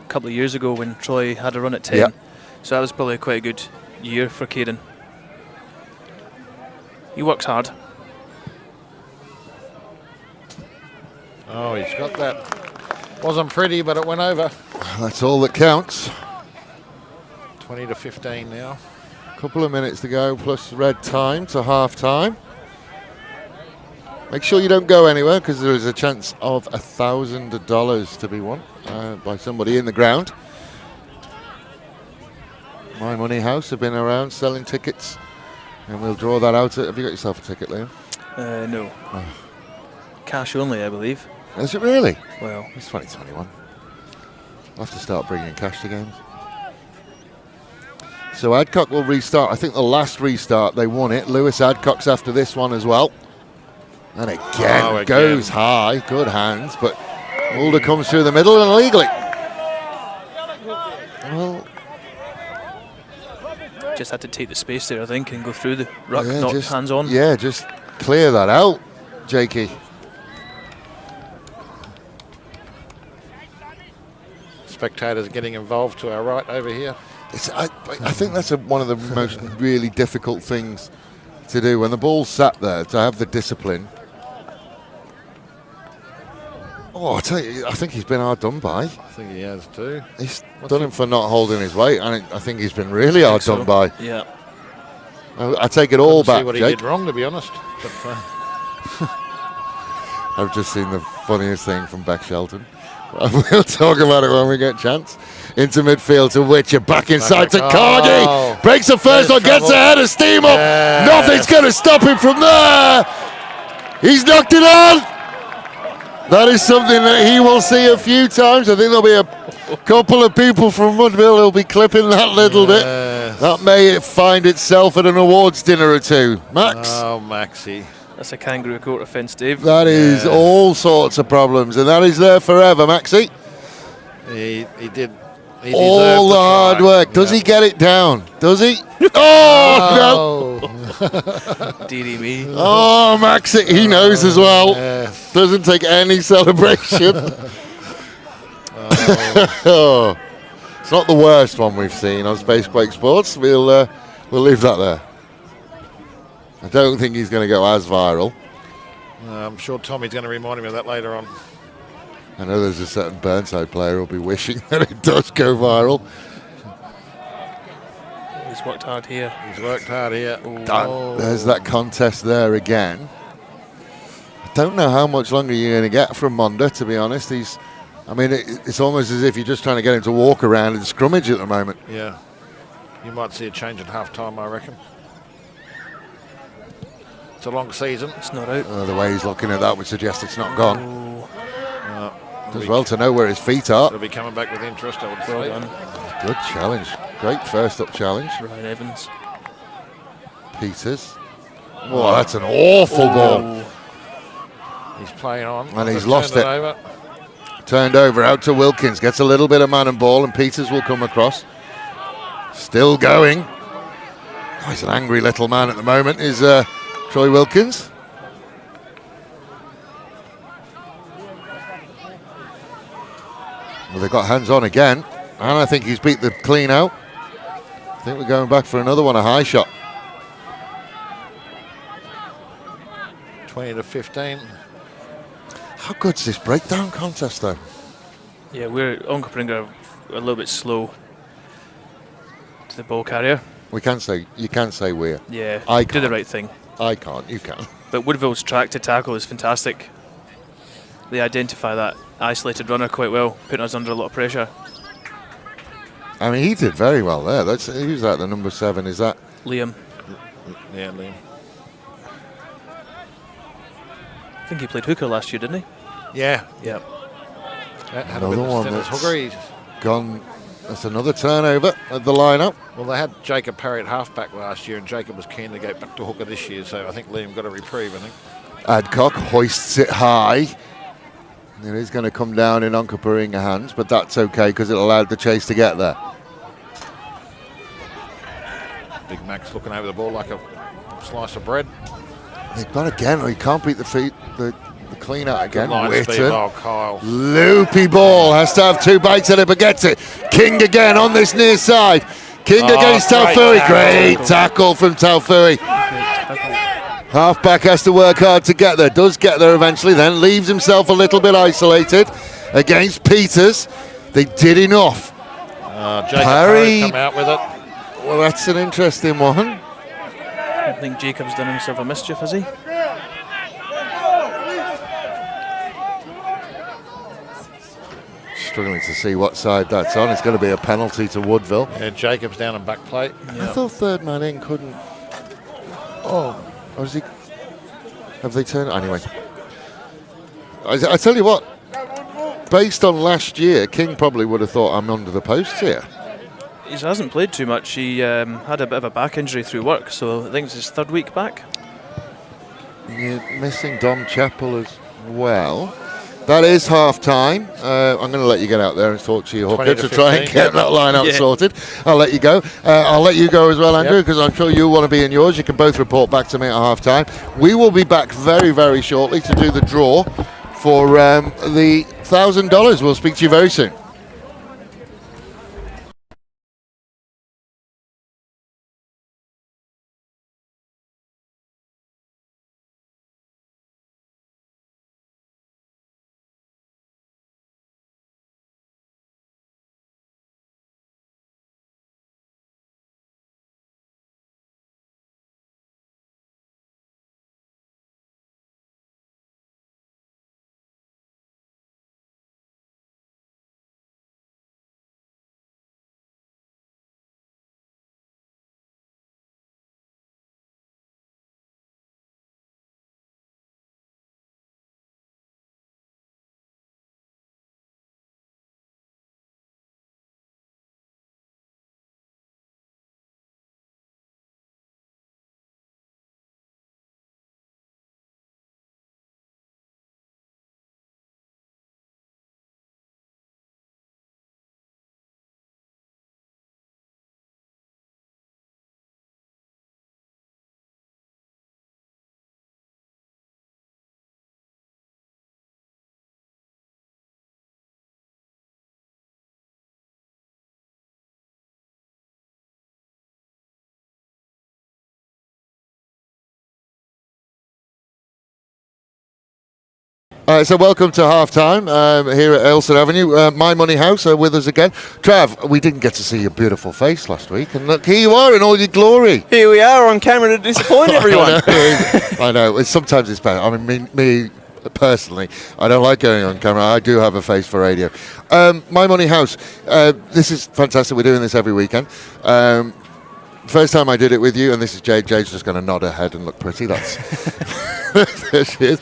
couple of years ago when Troy had a run at 10. Yep. So that was probably quite a good year for Caden. He works hard. Oh, he's got that. Wasn't pretty, but it went over. That's all that counts. 20 to 15 now. Couple of minutes to go plus red time to half time. Make sure you don't go anywhere because there is a chance of $1,000 to be won by somebody in the ground. My Money House have been around selling tickets and we'll draw that out. Have you got yourself a ticket, Liam? No. Cash only, I believe. Is it really? Well, It's 2021. I'll have to start bringing cash to games. So Adcock will restart. I think the last restart they won it. Lewis Adcock's after this one as well. And again, goes high. Good hands, but Mulder comes through the middle and illegally. Well, just had to take the space there, I think, and go through the ruck, yeah, not just, hands on. Yeah, just clear that out, Jakey. Spectators getting involved to our right over here. I think that's one of the most really difficult things to do when the ball's sat there, to have the discipline Oh, I tell you, I think he's been hard done by. I think he has too. He's done him for not holding his weight, and I think he's been really hard done by. Yeah. I take it all back, See what he Jake. did wrong, to be honest. But, I've just seen the funniest thing from Beck Shelton. We'll talk about it when we get a chance. Into midfield to Witcher, back inside to Cargy. Oh. Breaks the first one, gets ahead of steam up. Yes. Nothing's going to stop him from there. He's knocked it on. That is something that he will see a few times. I think there'll be a couple of people from Woodville who'll be clipping that little bit. That may find itself at an awards dinner or two. Max? Oh, Maxie. That's a kangaroo court offence, Dave. That is all sorts of problems, and that is there forever, Maxie. He did. He All the hard work. Does he get it down? Does he? Oh, no. Dearie me. Oh, Maxie, he knows as well. Yes. Doesn't take any celebration. Oh. It's not the worst one we've seen on Spacequake Sports. We'll leave that there. I don't think he's going to go as viral. I'm sure Tommy's going to remind him of that later on. I know there's a certain Burnside player who'll be wishing that it does go viral. He's worked hard here. He's worked hard here. There's that contest there again. I don't know how much longer you're going to get from Mulder, to be honest. It's almost as if you're just trying to get him to walk around and scrummage at the moment. Yeah. You might see a change at half time, I reckon. It's a long season. It's not out. The way he's looking at that would suggest it's not gone. Does It'll well to know where his feet are. be coming back with interest, I would Well say. done. Good challenge. Great first up challenge. Ryan Evans. Peters. Oh, that's an awful ball. He's playing on. And he's Just lost turned it. Over. Turned over out to Wilkins. Gets a little bit of man and ball, and Peters will come across. Still going. Oh, he's an angry little man at the moment, is Troy Wilkins. Well, they've got hands on again, and I think he's beat the clean out. I think we're going back for another one, a high shot. 20 to 15. How good's this breakdown contest, though? Yeah, Onkaparinga a little bit slow to the ball carrier. You can't say we're. Yeah, I did the can't. right thing. I can't, you can. But Woodville's track to tackle is fantastic. They identify that isolated runner quite well, putting us under a lot of pressure. I mean, he did very well there. Who's that, the number 7? Is that? Liam. Yeah, Liam. I think he played hooker last year, didn't he? Yeah. Yep. Had a Another bit of one stint as that's hooker. He's- gone. That's another turnover at the lineup. Well, they had Jacob Parry at halfback last year, and Jacob was keen to go back to hooker this year, so I think Liam got a reprieve, I think. Adcock hoists it high. It is going to come down in Onkaparinga hands, but that's okay because it allowed the chase to get there. Big Max looking over the ball like a slice of bread. They've got again. He can't beat the feet. The clean out again. Line speed. Witten. Oh, Kyle. Loopy ball. Has to have 2 bites at it, but gets it. King again on this near side. King against great Taufui. tackle. Great tackle from Taufui. Halfback has to work hard to get there. Does get there eventually, then leaves himself a little bit isolated against Peters. They did enough. Jacob Parry's come out with it. Well, that's an interesting one. I think Jacob's done himself a mischief, has he? Struggling to see what side that's on. It's going to be a penalty to Woodville. Yeah, Jacob's down and back plate. I thought third man in couldn't. Oh, was he? Have they turned? Anyway, I tell you what. Based on last year, King probably would have thought I'm under the posts here. He hasn't played too much. He had a bit of a back injury through work, so I think it's his 3rd week back. You're missing Dom Chappell as well. That is half time. I'm going to let you get out there and talk to your hooker to try and 15, get that line out Yeah. sorted. I'll let you go. I'll let you go as well, Andrew, because I'm sure you want to be in yours. You can both report back to me at half time. We will be back very, very shortly to do the draw for the $1,000. We'll speak to you very soon. So welcome to half-time here at Aylesford Avenue. My Money House are with us again. Trav, we didn't get to see your beautiful face last week, and look, here you are in all your glory. Here we are on camera to disappoint everyone. I know. Sometimes it's bad. I mean, me personally, I don't like going on camera. I do have a face for radio. My Money House. This is fantastic. We're doing this every weekend. First time I did it with you, and this is Jade. Jade's just going to nod her head and look pretty. That's there she is.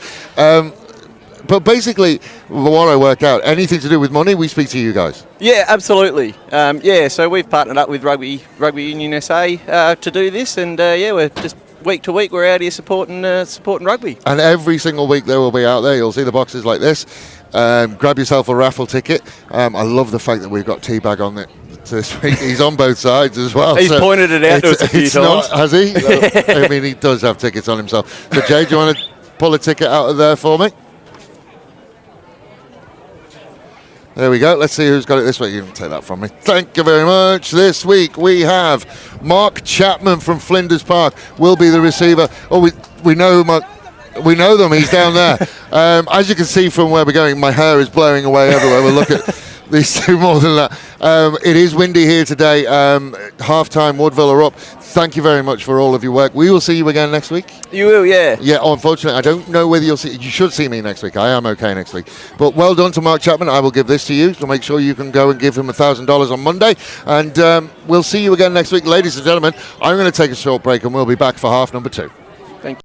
But basically, what I worked out, anything to do with money, we speak to you guys. Yeah, absolutely. So we've partnered up with Rugby Union SA to do this, and we're just week to week we're out here supporting rugby. And every single week they will be out there. You'll see the boxes like this. Grab yourself a raffle ticket. I love the fact that we've got Teabag on it this week. He's on both sides as well. He's pointed it out to us a few times. Has he? I mean, he does have tickets on himself. So, Jay, do you want to pull a ticket out of there for me? There we go. Let's see who's got it this week. You can take that from me. Thank you very much. This week we have Mark Chapman from Flinders Park will be the receiver. Oh, we know we know them. He's down there. As you can see from where we're going, my hair is blowing away everywhere. We'll look at these two more than that. It is windy here today. Half-time, Woodville are up. Thank you very much for all of your work. We will see you again next week. You will, yeah. Yeah, unfortunately, I don't know whether you'll see. You should see me next week. I am okay next week. But well done to Mark Chapman. I will give this to you to make sure you can go and give him $1,000 on Monday. And we'll see you again next week. Ladies and gentlemen, I'm going to take a short break and we'll be back for half number 2. Thank you.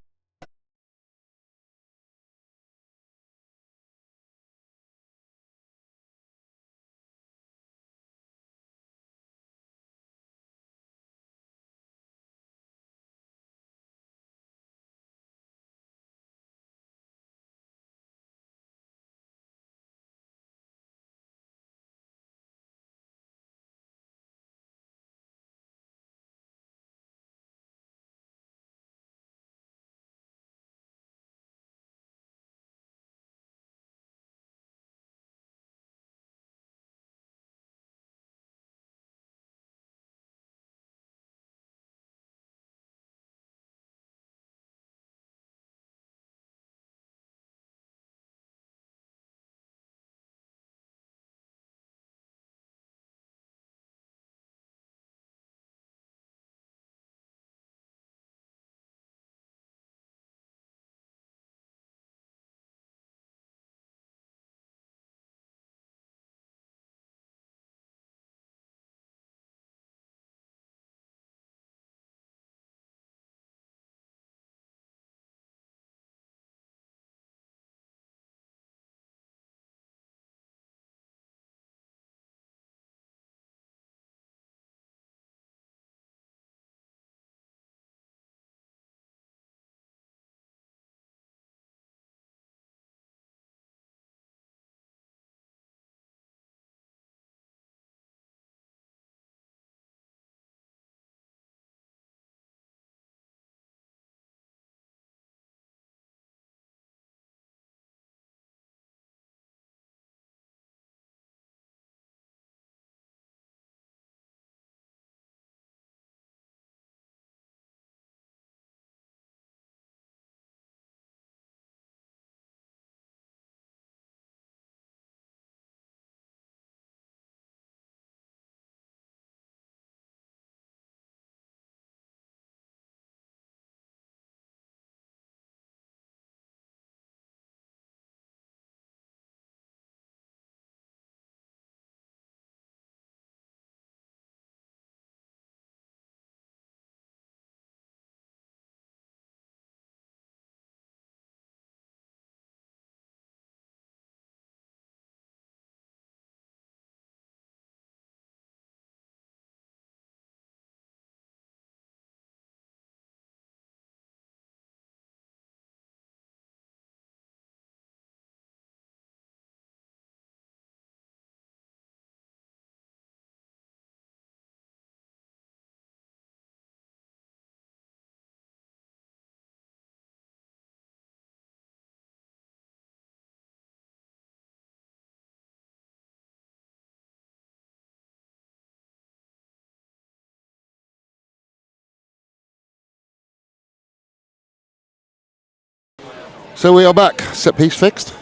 So we are back. Set piece fixed.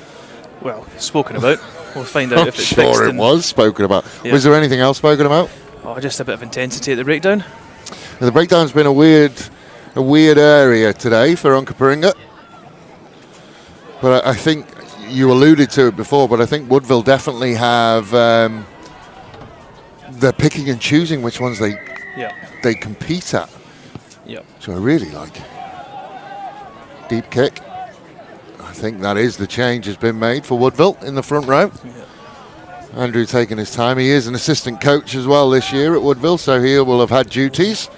Well, spoken about. We'll find out I'm if it's sure fixed. it was spoken about. Yeah. Was there anything else spoken about? Oh, just a bit of intensity at the breakdown. The breakdown's been a weird area today for Onkaparinga. But I think you alluded to it before, but I think Woodville definitely have, they're picking and choosing which ones they compete at. Yeah. So I really like. Deep kick. I think that is the change has been made for Woodville in the front row. Yeah. Andrew taking his time. He is an assistant coach as well this year at Woodville, so he will have had duties.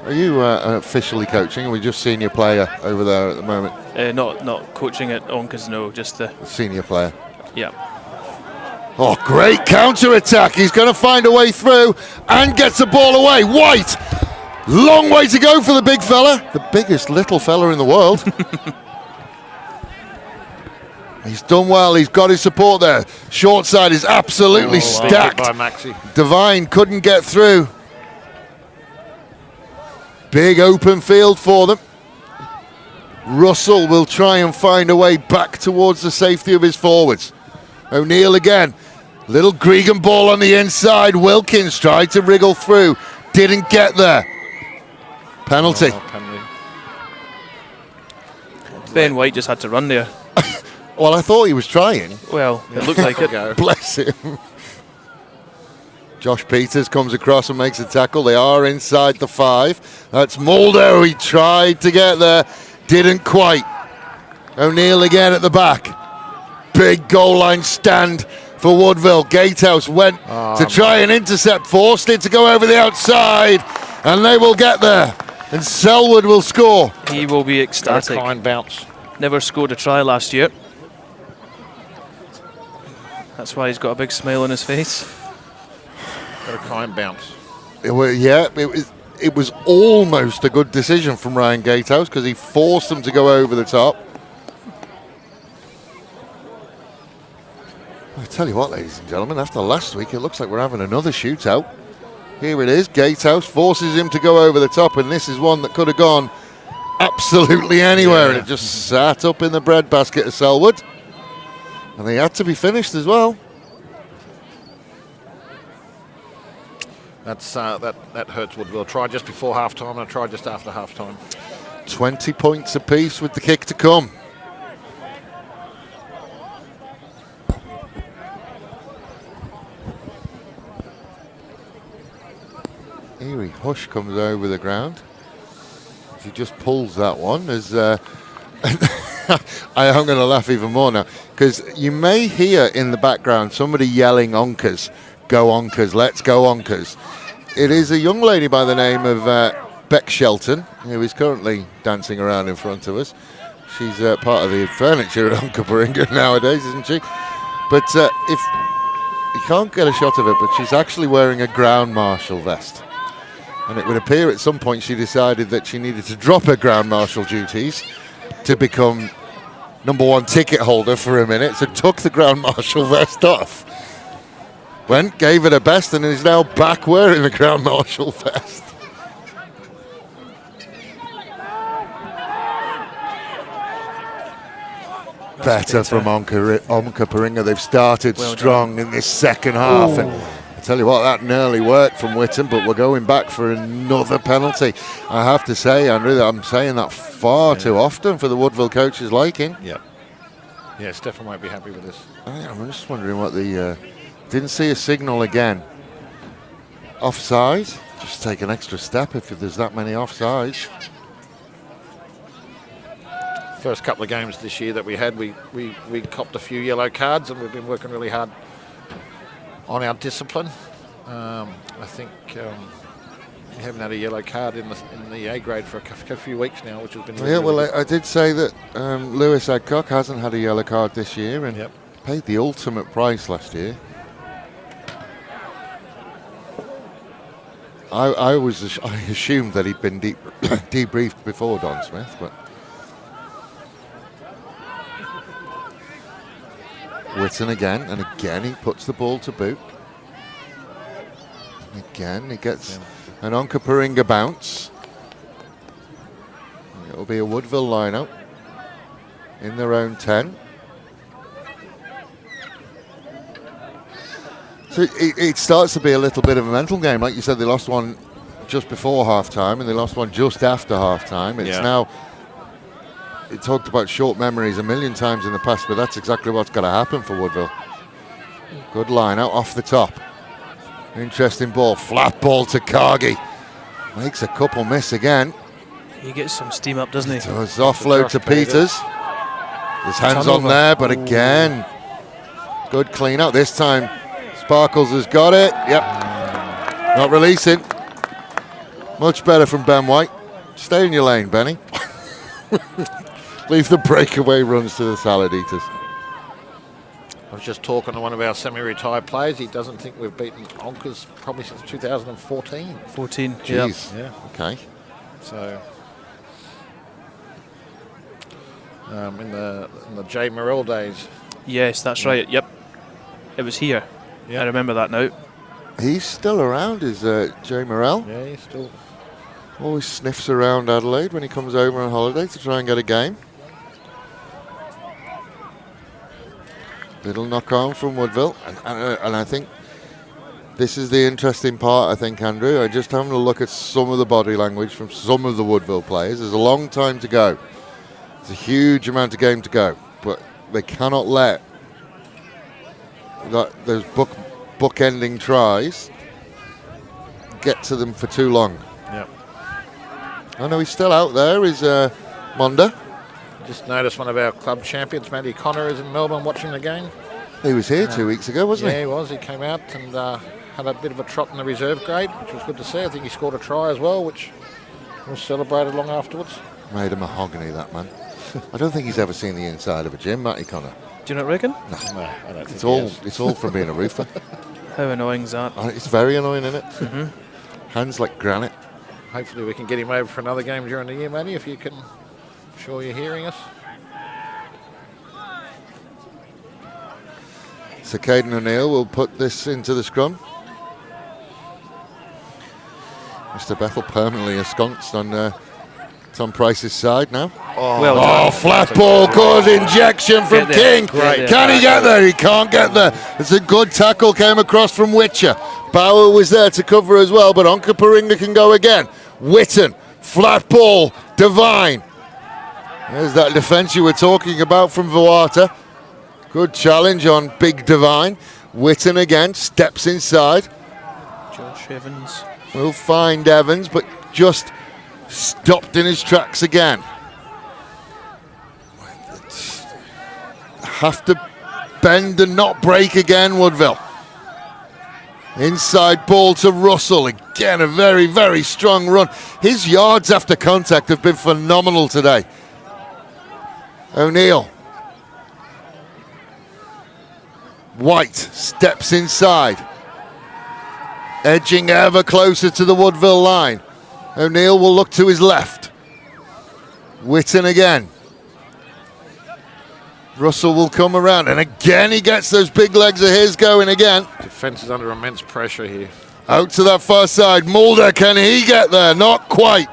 Are you officially coaching, or are we just senior player over there at the moment? Not coaching at Onkas, no, just the Senior player. Yeah. Oh, great counter-attack. He's going to find a way through and gets the ball away. White, long way to go for the big fella. The biggest little fella in the world. He's done well. He's got his support there. Short side is absolutely stacked. By Maxi. Devine couldn't get through. Big open field for them. Russell will try and find a way back towards the safety of his forwards. O'Neill again. Little Gregan ball on the inside. Wilkins tried to wriggle through. Didn't get there. Penalty. Penalty. Ben White just had to run there. Well, I thought he was trying. Well, it looked like it. Bless him. Josh Peters comes across and makes a tackle. They are inside the 5. That's Mulder. He tried to get there. Didn't quite. O'Neill again at the back. Big goal line stand for Woodville. Gatehouse went to try and intercept. Forced it to go over the outside. And they will get there. And Selwood will score. He will be ecstatic. Kind bounce. Never scored a try last year. That's why he's got a big smile on his face. Got a kind bounce. It was almost a good decision from Ryan Gatehouse because he forced them to go over the top. I tell you what, ladies and gentlemen, after last week, it looks like we're having another shootout. Here it is. Gatehouse forces him to go over the top, and this is one that could have gone absolutely anywhere, and it just sat up in the breadbasket of Selwood. And they had to be finished as well. That's that hurts Woodville. Try just before half-time and try just after half-time. 20 points apiece with the kick to come. Eerie Hush comes over the ground. He just pulls that one as I'm going to laugh even more now because you may hear in the background somebody yelling Onkers, go Onkers, let's go Onkers. It is a young lady by the name of Beck Shelton who is currently dancing around in front of us. She's part of the furniture at Onkaparinga nowadays, isn't she? But if you can't get a shot of it, but she's actually wearing a ground marshal vest. And it would appear at some point she decided that she needed to drop her ground marshal duties to become #1 ticket holder for a minute, so took the ground marshal vest off. Went, gave it her best, and is now back wearing the ground marshal vest. Better from Onkaparinga. They've started strong in this second half. And I tell you what, that nearly worked from Whitton, but we're going back for another penalty. I have to say, Andrew, that I'm saying that far too often for the Woodville coach's liking. Yeah. Yeah, Stefan won't be happy with this. I'm just wondering what the... didn't see a signal again. Offside. Just take an extra step if there's that many offsides. First couple of games this year that we had, we copped a few yellow cards, and we've been working really hard on our discipline. I think we haven't had a yellow card in the A grade for a few weeks now, which has been really, well, really good. I did say that Lewis Adcock hasn't had a yellow card this year and paid the ultimate price last year. I assumed that he'd been debriefed before Don Smith, but Whitton again, and again he puts the ball to boot. Again he gets an Onkaparinga bounce. It'll be a Woodville lineup in their own 10. So it starts to be a little bit of a mental game. Like you said, they lost one just before half-time and they lost one just after half-time. It's now, it talked about short memories a million times in the past, but that's exactly what's got to happen for Woodville. Good line out off the top. Interesting ball. Flat ball to Cargie. Makes a couple miss again. He gets some steam up, doesn't he? Does offload to Peters. His hands on there, but again, good clean out. This time, Sparkles has got it. Yep. Not releasing. Much better from Ben White. Stay in your lane, Benny. Leave the breakaway runs to the Salad Eaters. I was just talking to one of our semi-retired players. He doesn't think we've beaten Onkers probably since 2014. 14. Jeez. Yeah. Okay. So in the J. Morrell days. Yes, that's right. Yep. It was here. Yep. I remember that now. He's still around, is Jay Morrell. Yeah, he's still. Always sniffs around Adelaide when he comes over on holiday to try and get a game. Little knock on from Woodville, and I think this is the interesting part, I think, Andrew. I just having a look at some of the body language from some of the Woodville players. There's a long time to go. There's a huge amount of game to go, but they cannot let those book-ending tries get to them for too long. Yeah. I know he's still out there, is Mulder. Just noticed one of our club champions, Matty Connor, is in Melbourne watching the game. He was here 2 weeks ago, wasn't he? Yeah, he was. He came out and had a bit of a trot in the reserve grade, which was good to see. I think he scored a try as well, which was celebrated long afterwards. Made a mahogany, that man. I don't think he's ever seen the inside of a gym, Matty Connor. Do you not reckon? No, I don't think it's all from being a roofer. How annoying is that? It's very annoying, isn't it? Hands like granite. Hopefully we can get him over for another game during the year, Matty, if you can. I'm sure you're hearing us. So Caden O'Neill will put this into the scrum. Mr. Bethel permanently ensconced on Tom Price's side now. Well flat ball, good injection from King. Great. Can he get there? He can't get there. It's a good tackle, came across from Witcher. Bauer was there to cover as well, but Onkaparinga can go again. Witten, flat ball, Devine. There's that defence you were talking about from Vuata. Good challenge on Big Devine. Witten again, steps inside. Josh Evans. We'll find Evans, but just stopped in his tracks again. Have to bend and not break again, Woodville. Inside ball to Russell. Again, a very, very strong run. His yards after contact have been phenomenal today. O'Neill. White steps inside. Edging ever closer to the Woodville line. O'Neill will look to his left. Witten again. Russell will come around, and again he gets those big legs of his going again. Defence is under immense pressure here. Out to that far side. Mulder, can he get there? Not quite.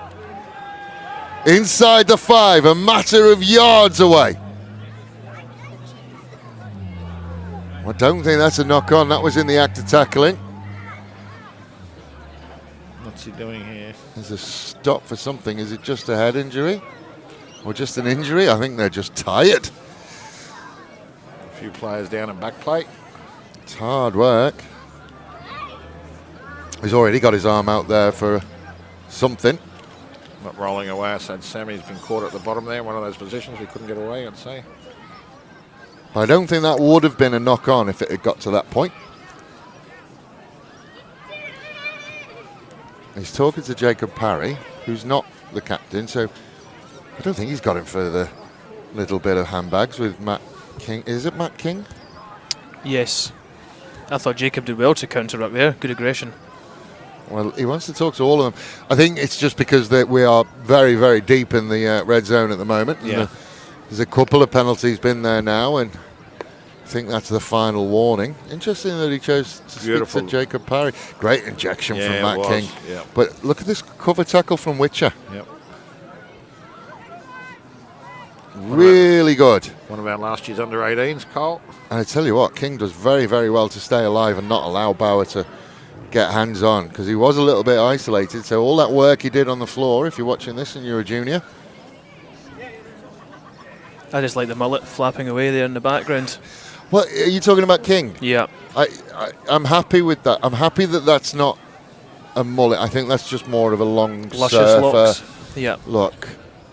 Inside the 5, a matter of yards away. I don't think that's a knock on. That was in the act of tackling. What's he doing here? There's a stop for something. Is it just a head injury? Or just an injury? I think they're just tired. A few players down in back plate. It's hard work. He's already got his arm out there for something. Not rolling away. I said Sammy's been caught at the bottom there in one of those positions. We couldn't get away, I'd say. I don't think that would have been a knock on if it had got to that point. He's talking to Jacob Parry, who's not the captain, so I don't think he's got him for the little bit of handbags with Matt King. Is it Matt King? Yes. I thought Jacob did well to counter up there. Good aggression. Well, he wants to talk to all of them. I think it's just because that we are very, very deep in the red zone at the moment. Yeah. There's a couple of penalties been there now, and I think that's the final warning. Interesting that he chose to speak to Jacob Parry. Great injection from Matt King. Yeah. But look at this cover tackle from Witcher. Yep. Really good. One of our last year's under-18s, Cole. And I tell you what, King does very, very well to stay alive and not allow Bauer to get hands on, because he was a little bit isolated. So all that work he did on the floor, if you're watching this and you're a junior. I just like the mullet flapping away there in the background. What, are you talking about King? Yeah. I'm happy with that. I'm happy that that's not a mullet. I think that's just more of a long Luscious surfer locks. Yeah. look.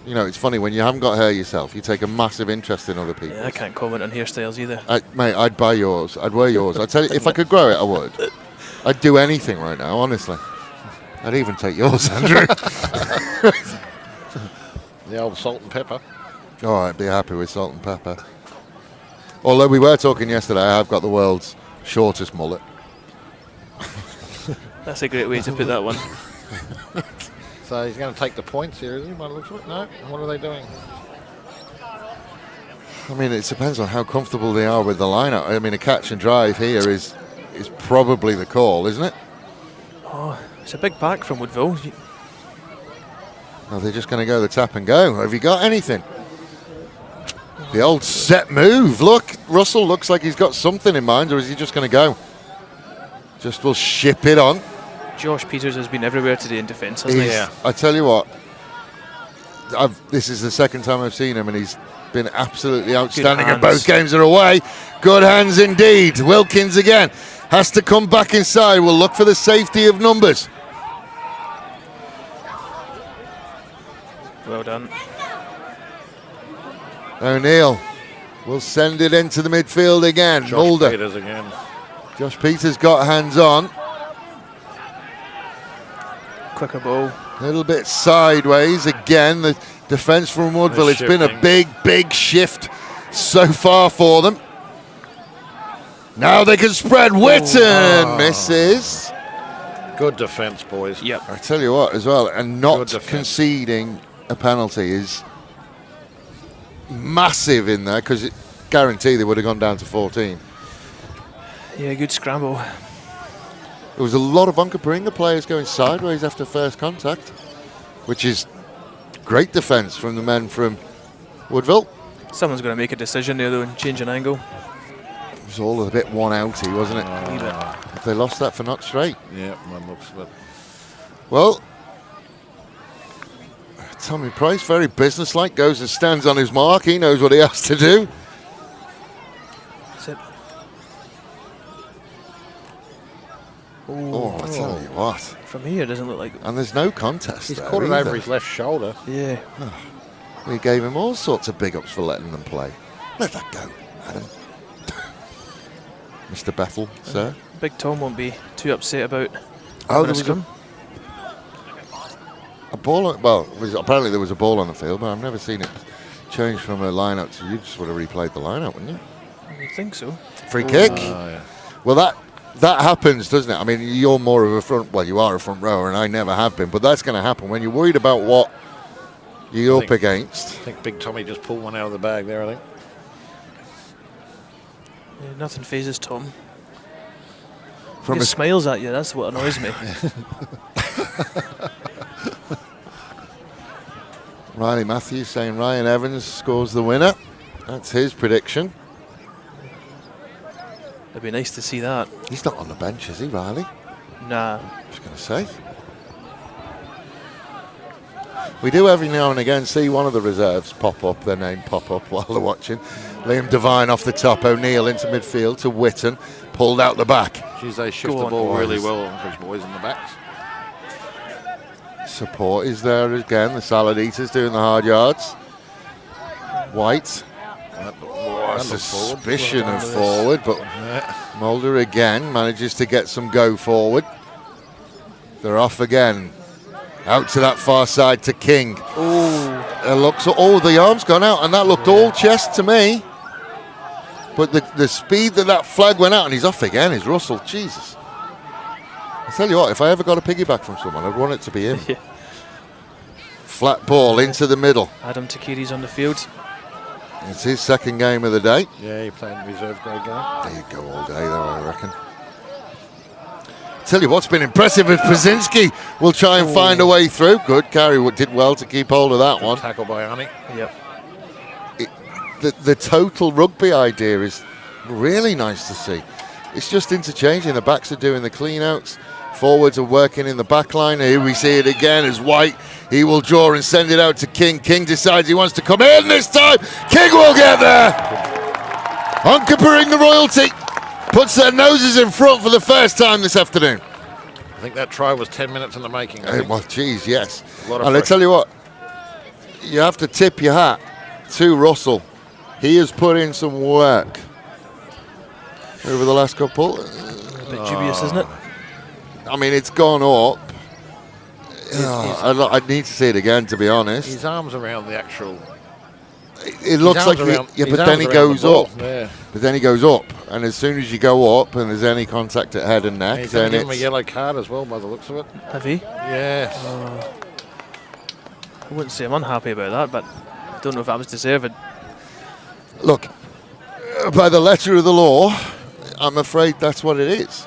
You know, it's funny, when you haven't got hair yourself, you take a massive interest in other people. Yeah, I can't comment on hairstyles either. Mate, I'd buy yours. I'd wear yours. I'd tell you, if I could grow it, I would. I'd do anything right now, honestly. I'd even take yours, Andrew. The old salt and pepper. Oh, I'd be happy with salt and pepper. Although we were talking yesterday, I have got the world's shortest mullet. That's a great way to put that one. So he's going to take the points here, is he? By the looks of it? No? What are they doing? I mean, it depends on how comfortable they are with the lineup. I mean, a catch and drive here is probably the call, isn't it? Oh, it's a big pack from Woodville. Are they just going to go the tap and go? Have you got anything? The old set move. Look, Russell looks like he's got something in mind, or is he just going to go? Just will ship it on. Josh Peters has been everywhere today in defence, hasn't he? Yeah. I tell you what, this is the second time I've seen him, and he's been absolutely outstanding. And both games are away. Good hands indeed. Wilkins again has to come back inside. We'll look for the safety of numbers. Well done. O'Neill will send it into the midfield again. Josh Mulder. Peters again. Josh Peters got hands on. Quicker ball. A little bit sideways again. The defence from Woodville. It's been a big, big shift so far for them. Now they can spread. Witten misses. Good defence, boys. Yep. I tell you what, as well, and not conceding a penalty is massive in there, because guarantee they would have gone down to 14. Yeah, good scramble. There was a lot of Onkaparinga players going sideways after first contact, which is great defence from the men from Woodville. Someone's going to make a decision there, though, and change an angle. It was all a bit one-outy, wasn't it? If they lost that for not straight. Yeah, one looks a bit. Well, Tommy Price, very businesslike, goes and stands on his mark. He knows what he has to do. That's it. Oh, I tell you what. From here, it doesn't look like... And there's no contest. He's there caught it either. over his left shoulder. Yeah. We gave him all sorts of big ups for letting them play. Let that go, Adam. Mr. Bethel, sir. Big Tom won't be too upset about... Oh, there was a ball. Apparently there was a ball on the field, but I've never seen it change from a line-out to... You just would have replayed the line-out, wouldn't you? I think so. Free kick. Yeah. Well, that happens, doesn't it? I mean, you're more of a front... Well, you are a front rower, and I never have been, but that's going to happen when you're worried about what you're up against. I think Big Tommy just pulled one out of the bag there, I think. Yeah, nothing phases Tom. From He smiles at you, that's what annoys me. Riley Matthews saying Ryan Evans scores the winner. That's his prediction. It'd be nice to see that. He's not on the bench, is he, Riley? Nah. I was going to say. We do every now and again see one of the reserves pop up, their name pop up while they're watching. Liam Devine off the top, O'Neill into midfield to Witten, pulled out the back. Geez, they shift the ball really well on those boys in the backs. Support is there again, the salad eaters doing the hard yards. White. A suspicion of forward, but Mulder again manages to get some go forward. They're off again. Out to that far side to King. The arm's gone out, and that looked all chest to me. But the speed that flag went out, and he's off again, is Russell. Jesus. I tell you what, if I ever got a piggyback from someone, I'd want it to be him. Yeah. Flat ball into the middle. Adam Takiri's on the field. It's his second game of the day. Yeah, he played reserve grade game. There you go all day, though, I reckon. Tell you what's been impressive is Brzezinski will try and find a way through. Good carry, did well to keep hold of that one. Tackle by Arnie. Yep. the total rugby idea is really nice to see. It's just interchanging. The backs are doing the clean-outs. Forwards are working in the back line. Here we see it again as White. He will draw and send it out to King. King decides he wants to come in this time. King will get there. Onkaparinga royalty puts their noses in front for the first time this afternoon. I think that try was 10 minutes in the making. Well, geez, yes. And I tell you what, you have to tip your hat to Russell. He has put in some work over the last couple. A bit dubious, isn't it? I mean, it's gone up. I need to see it again, to be honest. His arms around the actual... It looks like, but then he goes up. Yeah. But then he goes up, and as soon as you go up and there's any contact at head and neck, He's then given him a it's... yellow card as well, by the looks of it. Have he? Yes. I wouldn't say I'm unhappy about that, but I don't know if that was deserved. Look, by the letter of the law, I'm afraid that's what it is.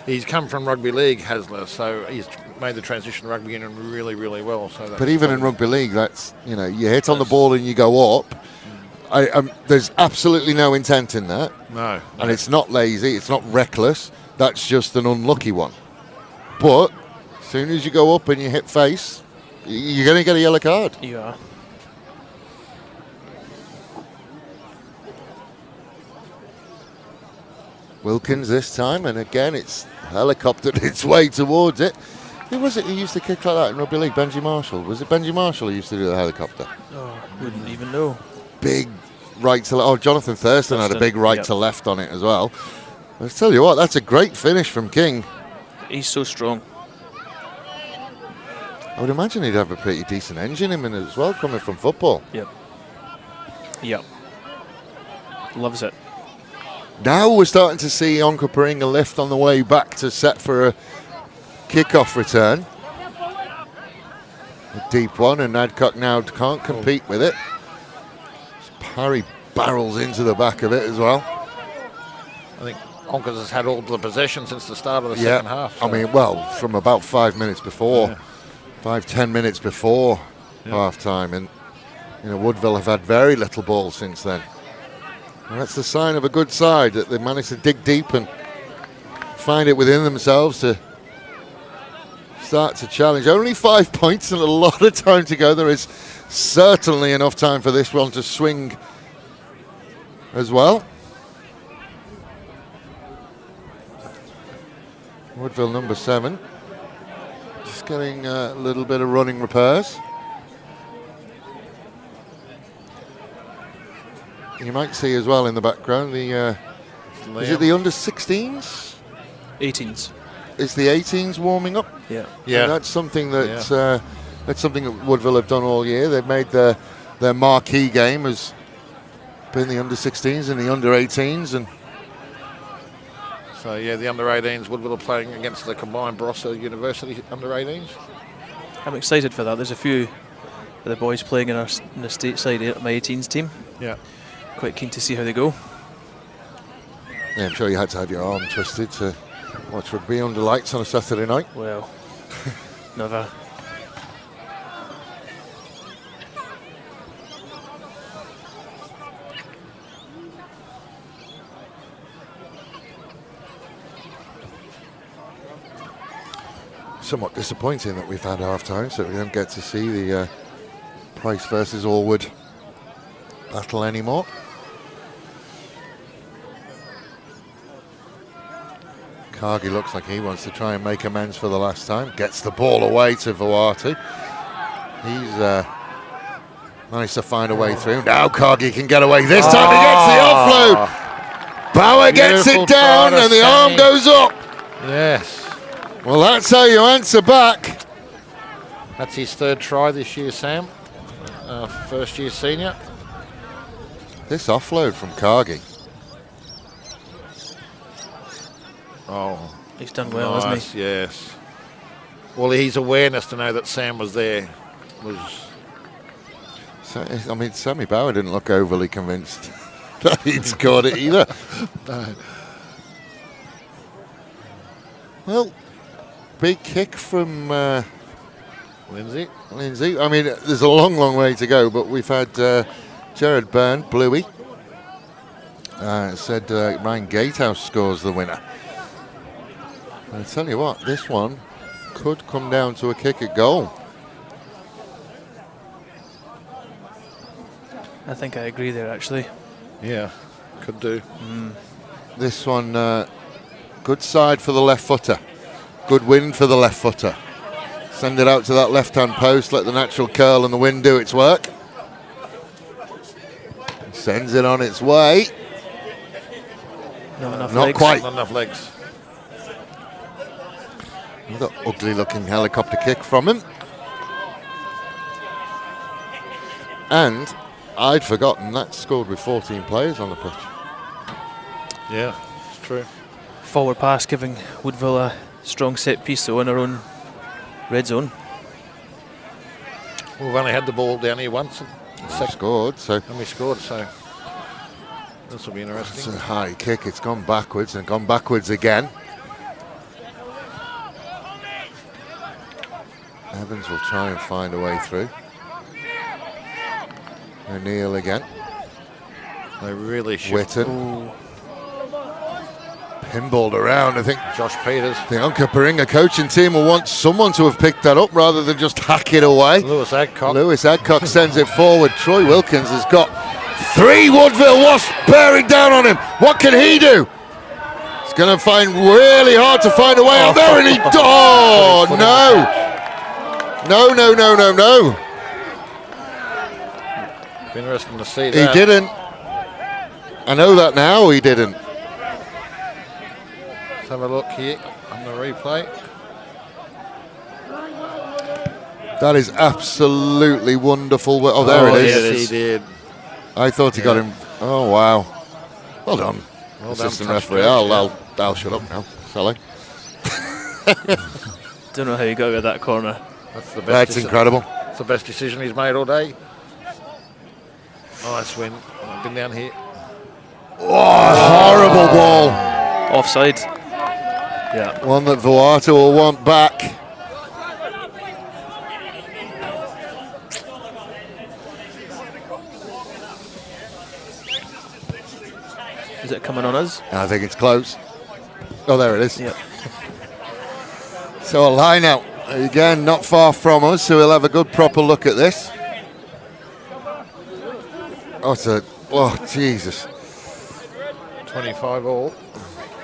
He's come from rugby league, Hasler, so he's made the transition to rugby union really, really well. So that's But even in rugby league, that's, you know, you hit on the ball and you go up. There's absolutely no intent in that. No. And it's not lazy, it's not reckless. That's just an unlucky one. But as soon as you go up and you hit face, you're going to get a yellow card. You are. Wilkins this time, and again it's helicoptered its way towards it. Who was it who used to kick like that in rugby league? Benji Marshall. Was it Benji Marshall who used to do the helicopter? Oh, wouldn't even know. Big right to left. Oh, Jonathan Thurston had a big right to left on it as well. I'll tell you what, that's a great finish from King. He's so strong. I would imagine he'd have a pretty decent engine in him as well, coming from football. Yep. Yep. Loves it. Now we're starting to see Onkaparinga lift on the way back to set for a kick-off return. A deep one, and Adcock now can't compete with it. Parry barrels into the back of it as well. I think Onkers has had all the possession since the start of the second half. So. I mean, well, from about 5 minutes before, 5-10 minutes before half-time, and you know, Woodville have had very little ball since then. And that's the sign of a good side, that they've managed to dig deep and find it within themselves to start to challenge. Only 5 points and a lot of time to go. There is certainly enough time for this one to swing as well. Woodville number 7. Just getting a little bit of running repairs. You might see as well in the background the is it the under 16s? 18s. Is the 18s warming up? Yeah. Yeah. And that's something that Woodville have done all year. They've made their marquee game has been the under 16s and the under 18s, and So yeah, the under 18s, Woodville are playing against the combined Barossa University under 18s. I'm excited for that. There's a few of the boys playing in the stateside, my 18s team. Yeah. Quite keen to see how they go. yeah, I'm sure you had to have your arm twisted to watch rugby under lights on a Saturday night. Well, never. Somewhat disappointing that we've had half-time, so we don't get to see the Price versus Allwood battle anymore. Cargie looks like he wants to try and make amends for the last time. Gets the ball away to Vawatu. He's managed to find a way through. Now Cargie can get away. This time he gets the offload. Bauer gets it down and the arm goes up. Yes. Well, that's how you answer back. That's his third try this year, Sam. First year senior. This offload from Cargie. Oh, He's done well, hasn't he? Yes. Well, his awareness to know that Sam was there was... So, I mean, Sammy Bauer didn't look overly convinced that he'd scored it either. No. Well, big kick from Lindsay. Lindsay. I mean, there's a long, long way to go, but we've had Jared Byrne, Bluey, said Ryan Gatehouse scores the winner. And I tell you what, this one could come down to a kick at goal. I think I agree there, actually. Yeah, could do. This one, good side for the left footer. Good win for the left footer. Send it out to that left-hand post, let the natural curl and the wind do its work. Sends it on its way. Not enough Not legs. quite. Not enough legs. Another ugly-looking helicopter kick from him. And I'd forgotten that scored with 14 players on the pitch. Yeah, it's true. Forward pass giving Woodville a strong set piece though in our own red zone. We've only had the ball down here once. Scored, so And we scored, so this will be it's interesting. a high kick. It's gone backwards and gone backwards again. Evans will try and find a way through. O'Neill again. They really should. Witten. Pinballed around. I think Josh Peters. the Onkaparinga coaching team will want someone to have picked that up rather than just hack it away. Lewis Adcock. Lewis Adcock sends it forward. Troy Wilkins has got 3 Woodville Wasps bearing down on him. What can he do? He's going to find really hard to find a way out there, and he... Oh, no. No. Be interesting to see He that. didn't. I know that now, he didn't. Let's have a look here on the replay. That is absolutely wonderful. Oh, there it is. Yes, he did. I thought he got him. Oh, wow. Well done. Well Assistant done, referee. touch judge, I'll shut up now, shall I? Don't know how you got out of that corner. That's the best. That's incredible. It's the best decision he's made all day. Nice win. I've been down here. Horrible ball. Offside. Yeah. One that Vuata will want back. Is it coming on us? I think it's close. Oh, there it is. Yep. So a line out. Again, not far from us, so we'll have a good proper look at this. Oh, Jesus. 25 all.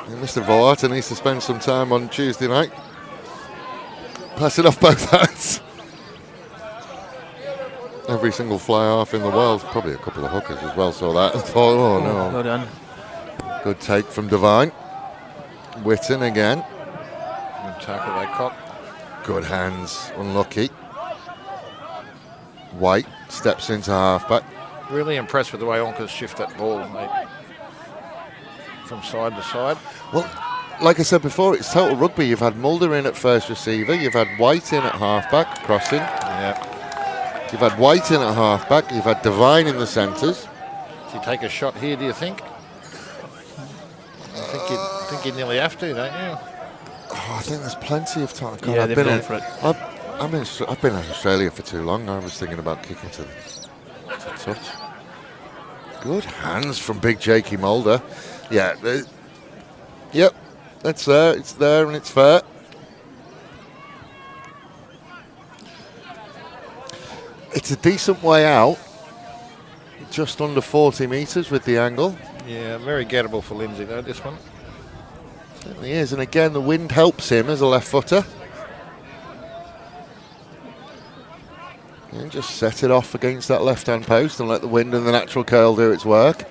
Mr. Vuata needs to spend some time on Tuesday night. Pass it off both hands. Every single fly half in the world, probably a couple of hookers as well, saw that and thought, oh no. Well done. Good take from Devine. Witten again. Good tackle, Adcock. Good hands, unlucky. White steps into halfback. Really impressed with the way Onkas shift that ball, mate. From side to side. Well, like I said before, it's total rugby. You've had Mulder in at first receiver. You've had White in at halfback, crossing. Yeah. You've had White in at halfback. You've had Devine in the centres. Does he take a shot here, do you think? I think you nearly have to, don't you? Oh, I think there's plenty of time. God, Yeah, I've they've been gone in, for it. I've been in Australia for too long. I was thinking about kicking to touch. Good hands from big Jakey Mulder. Yeah. Yep. That's there. It's there and it's fair. It's a decent way out. Just under 40 metres with the angle. Yeah, very gettable for Lindsay, though, this one. Certainly is. And again, the wind helps him as a left footer. And just set it off against that left-hand post and let the wind and the natural curl do its work.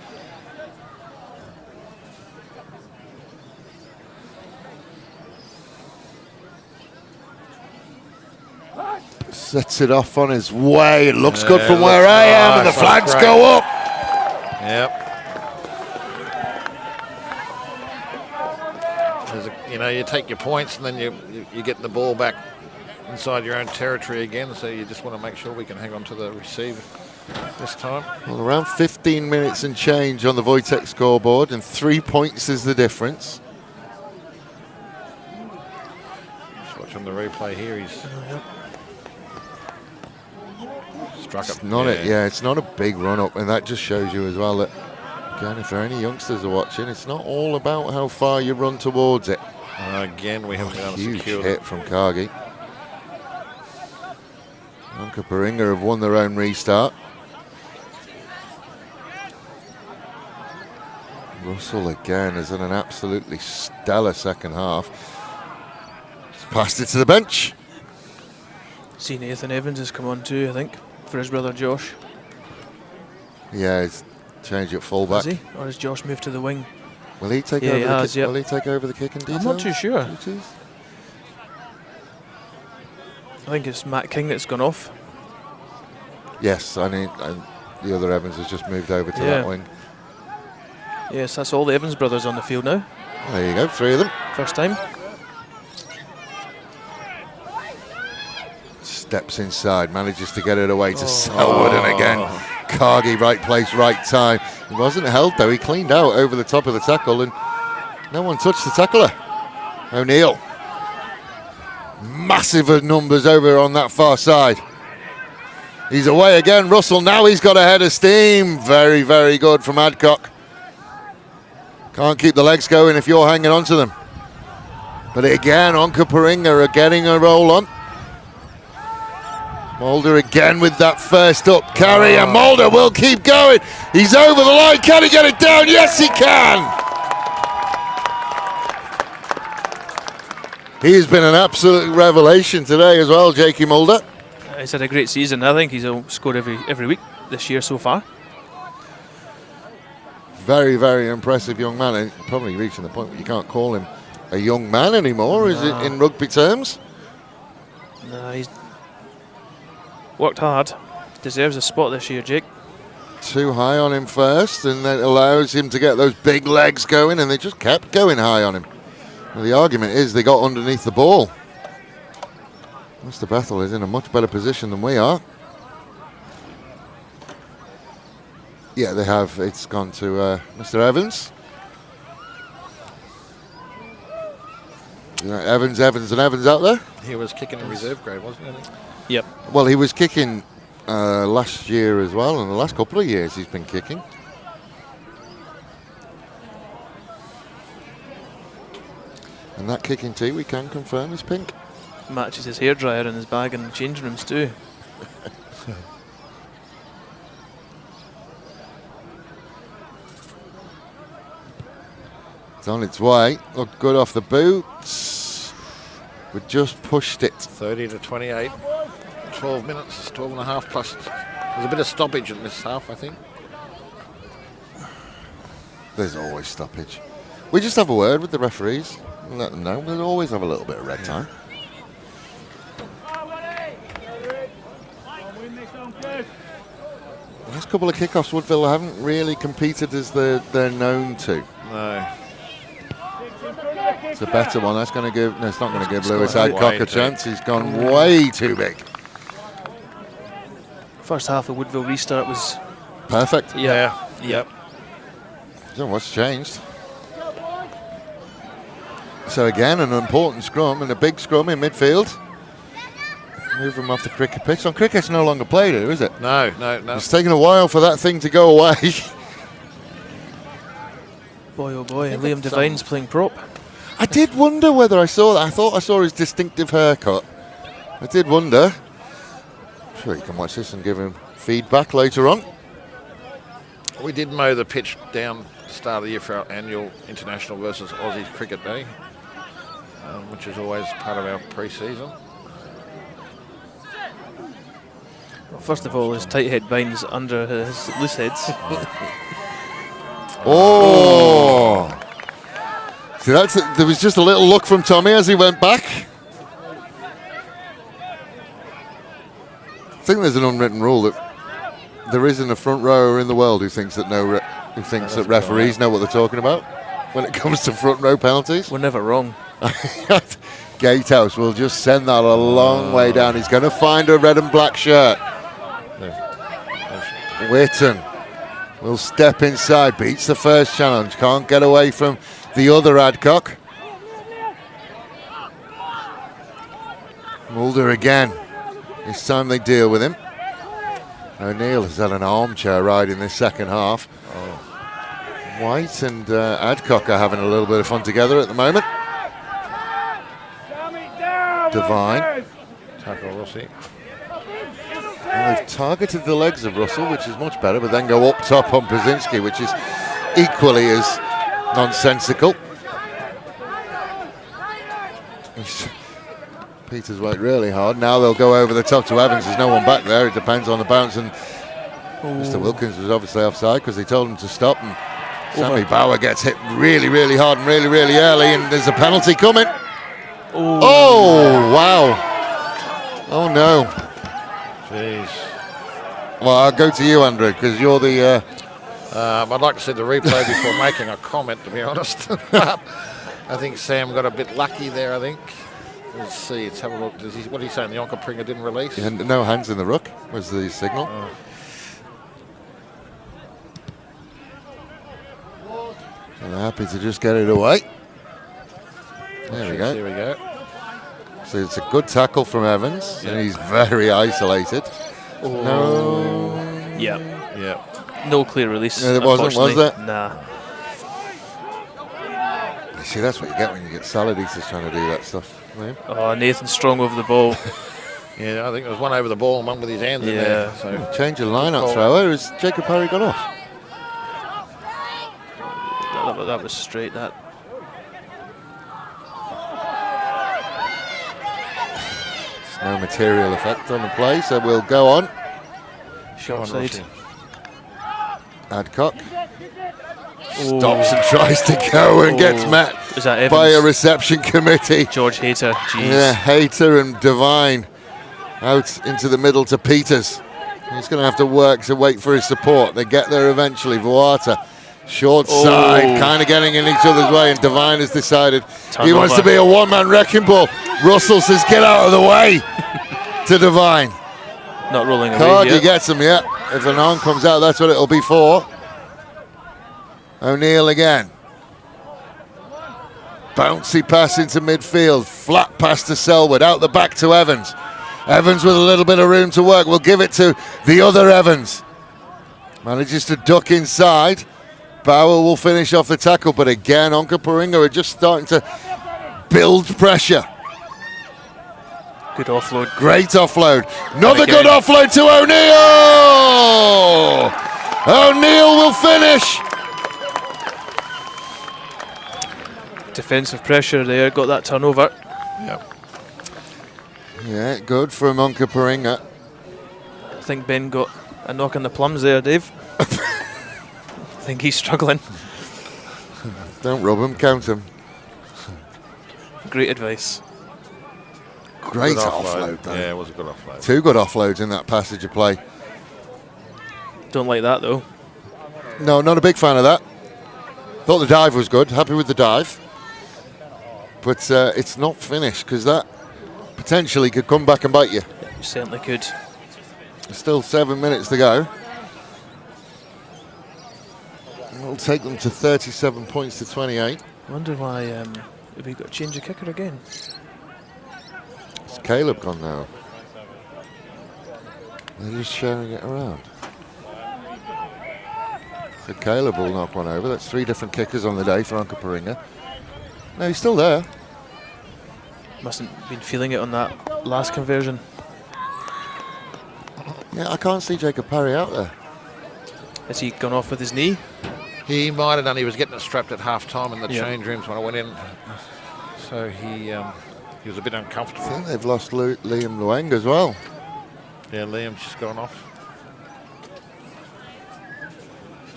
Sets it off on his way. It looks good from where I am, and the flags go up. Yep. You take your points and then you get the ball back inside your own territory again, so you just want to make sure we can hang on to the receiver this time. Well, around 15 minutes and change on the Wojtek scoreboard, and 3 points is the difference. Just watching the replay here, he's struck it. It's not it's not a big run up, and that just shows you as well that, again, if there are any youngsters are watching, it's not all about how far you run towards it. Again, we haven't been able to Huge secure hit from Cargie. Onkaparinga have won their own restart. Russell again has done an absolutely stellar second half. He's passed it to the bench. See, Nathan Evans has come on too, I think, for his brother Josh. Yeah, he's changed at fullback. Has he? Or has Josh moved to the wing? Will he take Yeah, over? he has, yep. Will he take over the kicking details? I'm not too sure. duties? I think it's Matt King that's gone off. Yes, and the other Evans has just moved over to that wing. Yes, that's all the Evans brothers on the field now. Well, there you go, 3 of them. First time. Steps inside, manages to get it away to Selwood, and again, Cargie, right place, right time. He wasn't held though, he cleaned out over the top of the tackle, and no one touched the tackler. O'Neill. Massive numbers over on that far side. He's away again, Russell, now he's got a head of steam. Very, very good from Adcock. Can't keep the legs going if you're hanging on to them. But again, Onkaparinga are getting a roll on. Mulder again with that first up carry, and Mulder will keep going. He's over the line. Can he get it down? Yes, he can. He has been an absolute revelation today as well, Jakey Mulder. He's had a great season. I think he's scored every week this year so far. Very, very impressive young man, and probably reaching the point where you can't call him a young man anymore, is it, in rugby terms? No, he's worked hard. Deserves a spot this year, Jake. Too high on him first, and that allows him to get those big legs going, and they just kept going high on him. Well, the argument is they got underneath the ball. Mr. Bethel is in a much better position than we are. Yeah, they have. It's gone to Mr. Evans. Evans and Evans out there. He was kicking in reserve grade, wasn't he? Yep. Well, he was kicking last year as well, and the last couple of years he's been kicking. And that kicking tee, we can confirm, is pink. Matches his hairdryer in his bag in the changing rooms too. It's on its way. Looked good off the boots. We just pushed it. 30 to 28. 12 minutes. It's 12 and a half plus. There's a bit of stoppage in this half, I think. There's always stoppage. We just have a word with the referees and let them know. We'll always have a little bit of red time. The last couple of kickoffs, Woodville haven't really competed as they're known to. No. It's a better one. That's going to give. No, it's not going to give Lewis Adcock a chance. He's gone way too big. First half of Woodville restart was Perfect. Yep. So what's changed? So again, an important scrum and a big scrum in midfield. Move him off the cricket pitch. On cricket's no longer played here, is it? No. It's taken a while for that thing to go away. boy oh boy, and Liam Devine's playing prop. I did wonder whether I saw that. I thought I saw his distinctive haircut. I did wonder. I'm sure you can watch this and give him feedback later on. We did mow the pitch down at the start of the year for our annual International versus Aussie Cricket Day, which is always part of our pre-season. Well, first of all, his tight head binds under his loose heads. Oh! See, there was just a little look from Tommy as he went back. I think there's an unwritten rule that there isn't a front rower in the world who thinks that that referees know what they're talking about when it comes to front row penalties. We're never wrong. Gatehouse will just send that a long way down. He's going to find a red and black shirt. Whitton will step inside, beats the first challenge, can't get away from the other Adcock. Mulder again. This time they deal with him. O'Neill has had an armchair ride in this second half. White and Adcock are having a little bit of fun together at the moment. Devine. Tackle Rossi. And they've targeted the legs of Russell, which is much better, but then go up top on Brzezinski, which is equally as nonsensical. Peters worked really hard. Now they'll go over the top to Evans. There's no one back there. It depends on the bounce. And Mr. Wilkins was obviously offside because they told him to stop. And Sammy Bauer gets hit really, really hard and really, really early. And there's a penalty coming. Oh, wow. Oh, no. Jeez. Well, I'll go to you, Andrew, because you're the... I'd like to see the replay before making a comment, to be honest. I think Sam got a bit lucky there, I think. Let's see, let's have a look. What are you saying, the Onkaparinga didn't release? Yeah, no hands in the ruck was the signal. So they're happy to just get it away. There we go. There we go. So it's a good tackle from Evans, and he's very isolated. No. Yeah. No clear release. No, there wasn't, was there? Nah. You see, that's what you get when you get salad eaters trying to do that stuff. Right? Oh, Nathan Strong over the ball. Yeah, I think there was one over the ball and one with his hands in there. So. Change of line-out thrower. Has Jacob Parry gone off? That was straight, that. No material effect on the play, so we'll go on. Short side. Adcock stops and tries to go and gets met by a reception committee. George Hayter, jeez. Yeah, Hayter and Devine out into the middle to Peters. He's going to have to work to wait for his support. They get there eventually. Vuata, short side, kind of getting in each other's way, and Devine has decided he wants to be a one-man wrecking ball. Russell says, get out of the way to Devine. Not rolling away Cardi yet. gets him, yeah. If an arm comes out, that's what it'll be for. O'Neill again. Bouncy pass into midfield. Flat pass to Selwood. Out the back to Evans. Evans with a little bit of room to work. We'll give it to the other Evans. Manages to duck inside. Bauer will finish off the tackle, but again, Onkaparinga are just starting to build pressure. Good offload. Great offload. Another good offload to O'Neill. O'Neill will finish. Defensive pressure there, got that turnover. Yep. Yeah, good from Onkaparinga. I think Ben got a knock on the plums there, Dave. I think he's struggling. Don't rub him, count him. Great advice. Great offload, though. Yeah, it was a good offload. Two good offloads in that passage of play. Don't like that, though. No, not a big fan of that. Thought the dive was good. Happy with the dive. But it's not finished, because that potentially could come back and bite you. You certainly could. Still 7 minutes to go. It'll take them to 37 points to 28. Wonder why have we got to change a kicker again? It's Caleb gone now. They're just sharing it around. So Caleb will knock one over. That's 3 different kickers on the day for Onkaparinga. No, he's still there. Mustn't been feeling it on that last conversion. Yeah, I can't see Jacob Parry out there. Has he gone off with his knee? He might have done. He was getting it strapped at half time in the change rooms when I went in. So he was a bit uncomfortable. I think they've lost Liam Lueng as well. Yeah, Liam's just gone off.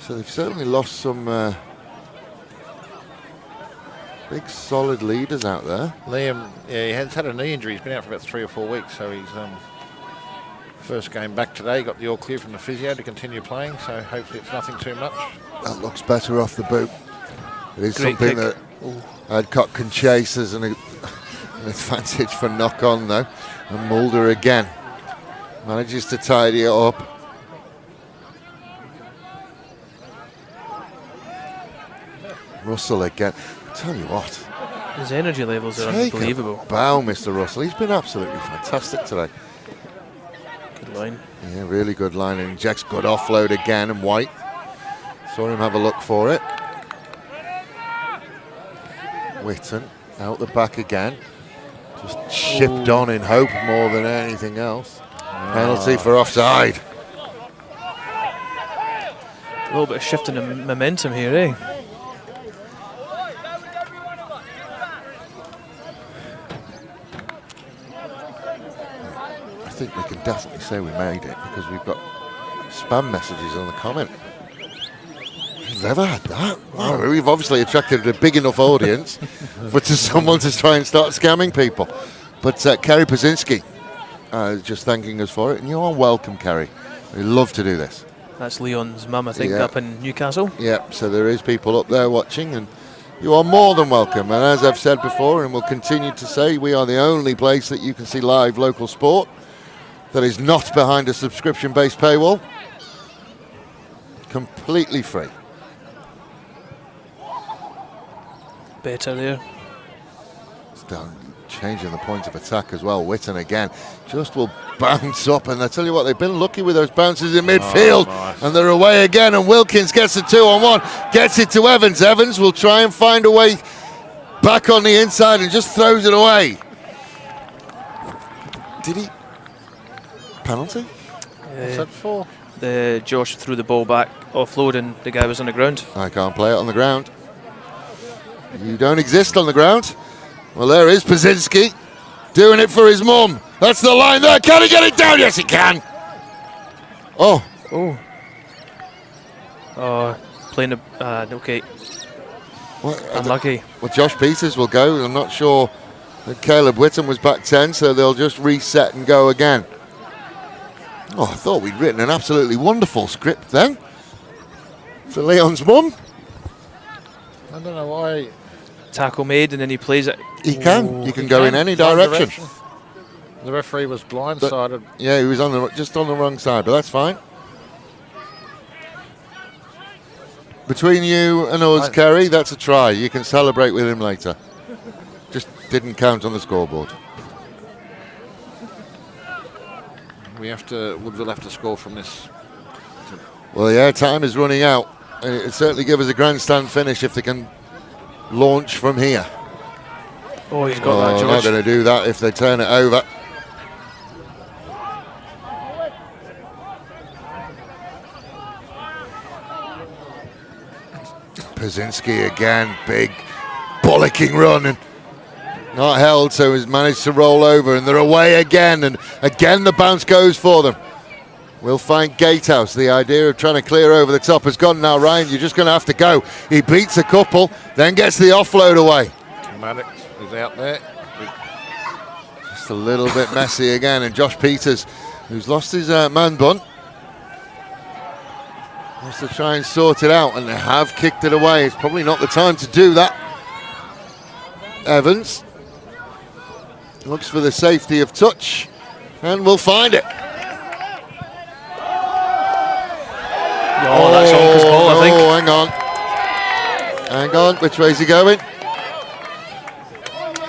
So they've certainly lost some big solid leaders out there. Liam, yeah, he has had a knee injury. He's been out for about 3 or 4 weeks. So he's first game back today. Got the all clear from the physio to continue playing. So hopefully it's nothing too much. That looks better off the boot. It is Great something kick. that Adcock can chase as an advantage for knock on though. And Mulder again manages to tidy it up. Russell again. I tell you what, His energy levels are take unbelievable. a bow, Mr. Russell. He's been absolutely fantastic today. Good line. Yeah, really good line. And Jack's good offload again, and White saw him have a look for it. Whitten out the back again. Just chipped on in hope more than anything else. Penalty for offside. A little bit of shifting in momentum here, eh? I think we can definitely say we made it because we've got spam messages on the comment. We've never had that. Wow, we've obviously attracted a big enough audience for someone to try and start scamming people. But Kerry Pazinski just thanking us for it. And you are welcome, Kerry. We love to do this. That's Leon's mum, I think, Yeah. up in Newcastle. Yeah, so there is people up there watching, and you are more than welcome. And as I've said before, and will continue to say, we are the only place that you can see live local sport that is not behind a subscription-based paywall. Completely free. Better there. It's done. Changing the point of attack as well. Whitten again just will bounce up, and I tell you what, they've been lucky with those bounces in midfield. Nice. And they're away again, and Wilkins gets a 2-on-1, gets it to Evans. Evans will try and find a way back on the inside and just throws it away. Did he? Penalty? What's that for? Josh threw the ball back, offload, and the guy was on the ground. I can't play it on the ground. You don't exist on the ground. Well, there is Pazinski doing it for his mum. That's the line there. Can he get it down? Yes, he can. Oh. Playing okay. Well, Unlucky. Well, Josh Peters will go. I'm not sure that Caleb Whitten was back 10, so they'll just reset and go again. Oh, I thought we'd written an absolutely wonderful script then for Leon's mum. I don't know why. Tackle made, and then he plays it. He can. You can go in any direction. The referee was blindsided. Yeah, he was just on the wrong side, but that's fine. Between you and us, Kerry, that's a try. You can celebrate with him later. Just didn't count on the scoreboard. Woodville have to score from this. Well, yeah, time is running out. It'd certainly give us a grandstand finish if they can launch from here. Oh, he's got that, They're not George. going to do that if they turn it over. Pazinski again, big bollocking run and not held, so he's managed to roll over, and they're away again, and again the bounce goes for them. We'll find Gatehouse. The idea of trying to clear over the top has gone now, Ryan. You're just going to have to go. He beats a couple, then gets the offload away. Maddox is out there. Just a little bit messy again, and Josh Peters, who's lost his man bun, wants to try and sort it out, and they have kicked it away. It's probably not the time to do that. Evans looks for the safety of touch, and we'll find it. Oh, that's Onka's ball, I think. Oh, hang on. Hang on, which way's he going?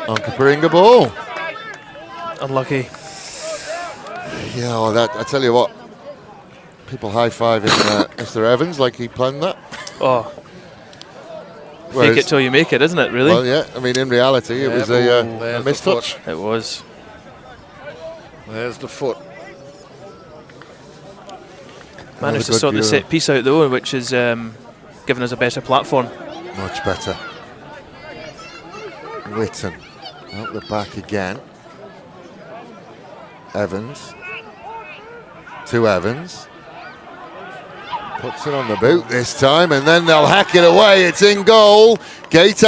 Onkaparinga ball. Unlucky. Yeah, well, I tell you what, people high-fiving Mr. Evans like he planned that. Oh. Whereas- Fake it till you make it, isn't it, really? Well, yeah, I mean, in reality, it was a there's the mistouch. It was. There's the foot. Managed to good sort the view. set piece out, though, which has given us a better platform. Much better. Whitten out the back again. Evans. To Evans. Puts it on the boot this time, and then they'll hack it away. It's in goal. Gator.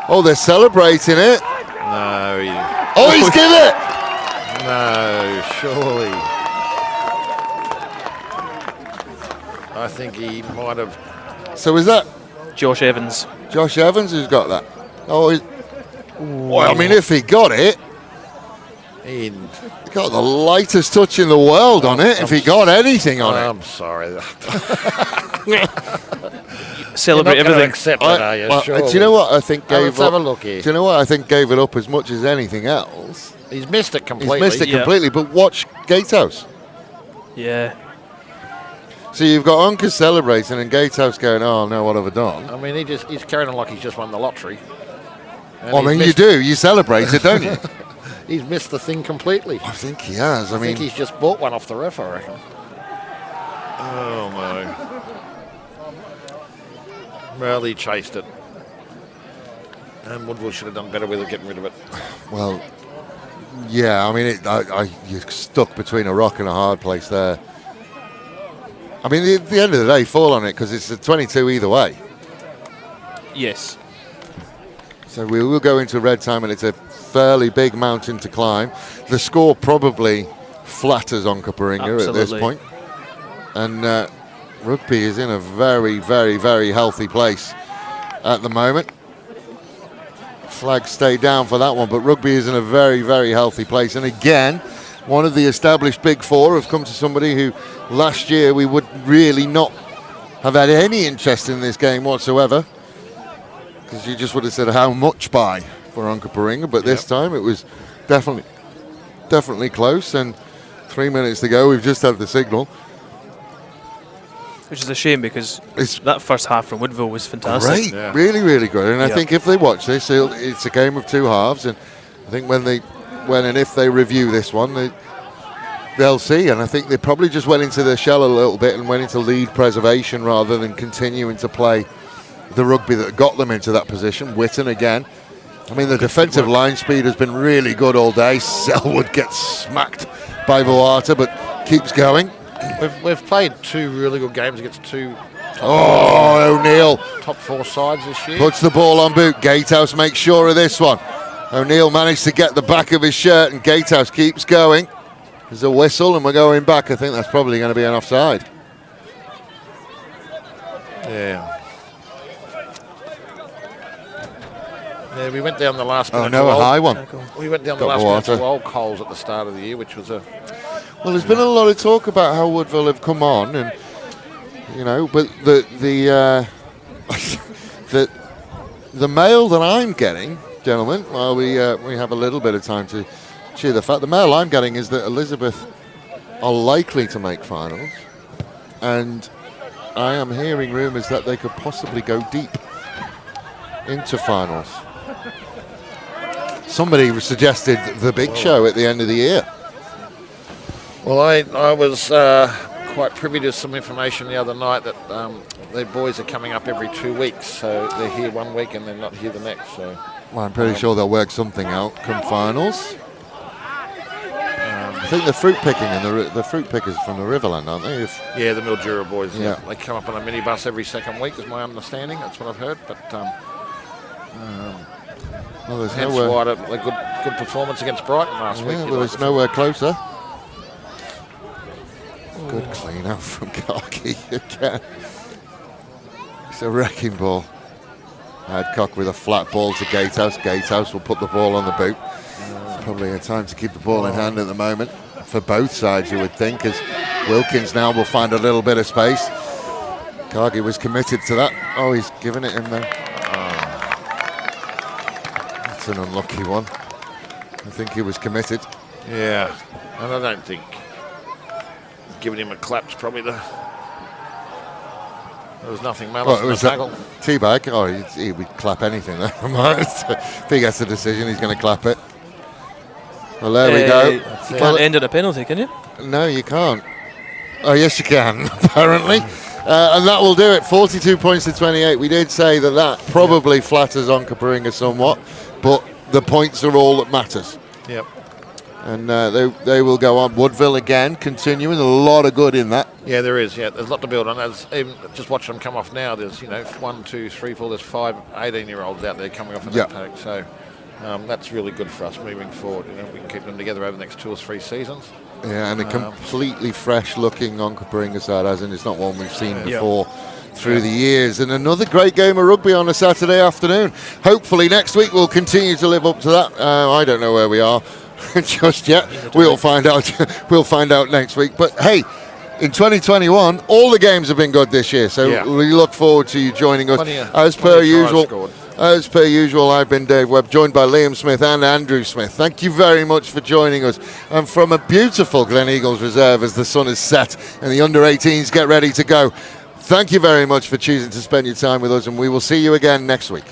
Oh, they're celebrating it. No, Oh, he's given it. no, surely. I think he might have. So is that Josh Evans. Josh Evans who's got that? Oh, well, I mean, if he got it, he got the lightest touch in the world on it. If he got anything on it. I'm sorry. Celebrate You're not gonna everything. accept it, are you? Well, Surely. do you know what I think gave Let's up? have a look here. Do you know what I think gave it up as much as anything else He's missed it completely. He's missed it completely, but watch Gatehouse. Yeah. So you've got Onka celebrating and Gatehouse going, oh no, what have I done? I mean, he's carrying on like he's just won the lottery. Well, I mean, you do. You celebrate it, don't you? He's missed the thing completely. I think he has. I think he's just bought one off the ref, I reckon. Oh, my. Well, he chased it. And Woodville should have done better with it, getting rid of it. Well, yeah, I mean, you're stuck between a rock and a hard place there. I mean, at the end of the day, fall on it because it's a 22 either way. Yes. So we will go into red time, and it's a fairly big mountain to climb. The score probably flatters Onkaparinga at this point. And Rugby is in a very, very, very healthy place at the moment. Flag stay down for that one, but Rugby is in a very, very healthy place. And again, one of the established big four have come to somebody who last year we would really not have had any interest in this game whatsoever, because you just would have said how much by for Onkaparinga, but this time it was definitely close. And 3 minutes to go, we've just had the signal. Which is a shame because that first half from Woodville was fantastic. Great, really, really good. And I think if they watch this, it's a game of two halves. And I think when and if they review this one, they'll see. And I think they probably just went into their shell a little bit and went into lead preservation rather than continuing to play the rugby that got them into that position. Witten again. I mean, the defensive line speed has been really good all day. Selwood gets smacked by Voata, but keeps going. We've played two really good games against two O'Neill top four sides this year. Puts the ball on boot. Gatehouse makes sure of this one. O'Neill managed to get the back of his shirt, and Gatehouse keeps going. There's a whistle, and we're going back. I think that's probably going to be an offside. Yeah, we went down the last minute. Oh, no, a high one. We went down the last minute to old Coles at the start of the year, which was a... Well, there's been a lot of talk about how Woodville have come on, and but the mail that I'm getting, gentlemen, while we have a little bit of time to cheer the fact, the mail I'm getting is that Elizabeth are likely to make finals, and I am hearing rumours that they could possibly go deep into finals. Somebody suggested the big show at the end of the year. Well, I was quite privy to some information the other night that the boys are coming up every 2 weeks, so they're here 1 week and they're not here the next. So, well, I'm pretty sure they'll work something out come finals. I think the fruit picking and the fruit pickers from the Riverland, aren't they? Yeah, the Mildura boys. Yeah. They come up on a minibus every second week, is my understanding. That's what I've heard. But well, there's hence nowhere. why a good performance against Brighton last week. Yeah, well, there's nowhere closer. Good clean out from Khaki again. It's a wrecking ball. Adcock with a flat ball to Gatehouse. Gatehouse will put the ball on the boot. Probably a time to keep the ball in hand at the moment for both sides, you would think, as Wilkins now will find a little bit of space. Khaki was committed to that. Oh, he's given it him there. That's an unlucky one. I think he was committed. Yeah, and I don't think giving him a clap's probably there was nothing malice in the tackle. Teabag, he would clap anything there. If he gets a decision, he's going to clap it. Well, there we go. You can't end at a penalty, can you? No, you can't. Oh, yes, you can, apparently. And that will do it. 42 points to 28. We did say that probably flatters Onkaparinga somewhat, but the points are all that matters. Yep. And they will go on. Woodville again, continuing. A lot of good in that. Yeah, there is. Yeah, there's a lot to build on. Even just watching them come off now, there's 1, 2, 3, 4. There's 5 18-year-olds out there coming off in that pack. So that's really good for us moving forward. We can keep them together over the next 2 or 3 seasons. Yeah, and a completely fresh-looking Onkaparinga side, as in it's not one we've seen before through the years. And another great game of rugby on a Saturday afternoon. Hopefully next week we'll continue to live up to that. I don't know where we are just yet. We'll find out. We'll find out next week. But hey, in 2021, all the games have been good this year. So we look forward to you joining us as per usual. As per usual, I've been Dave Webb, joined by Liam Smith and Andrew Smith. Thank you very much for joining us. And from a beautiful Glen Eagles reserve as the sun is set and the under-18s get ready to go, thank you very much for choosing to spend your time with us, and we will see you again next week.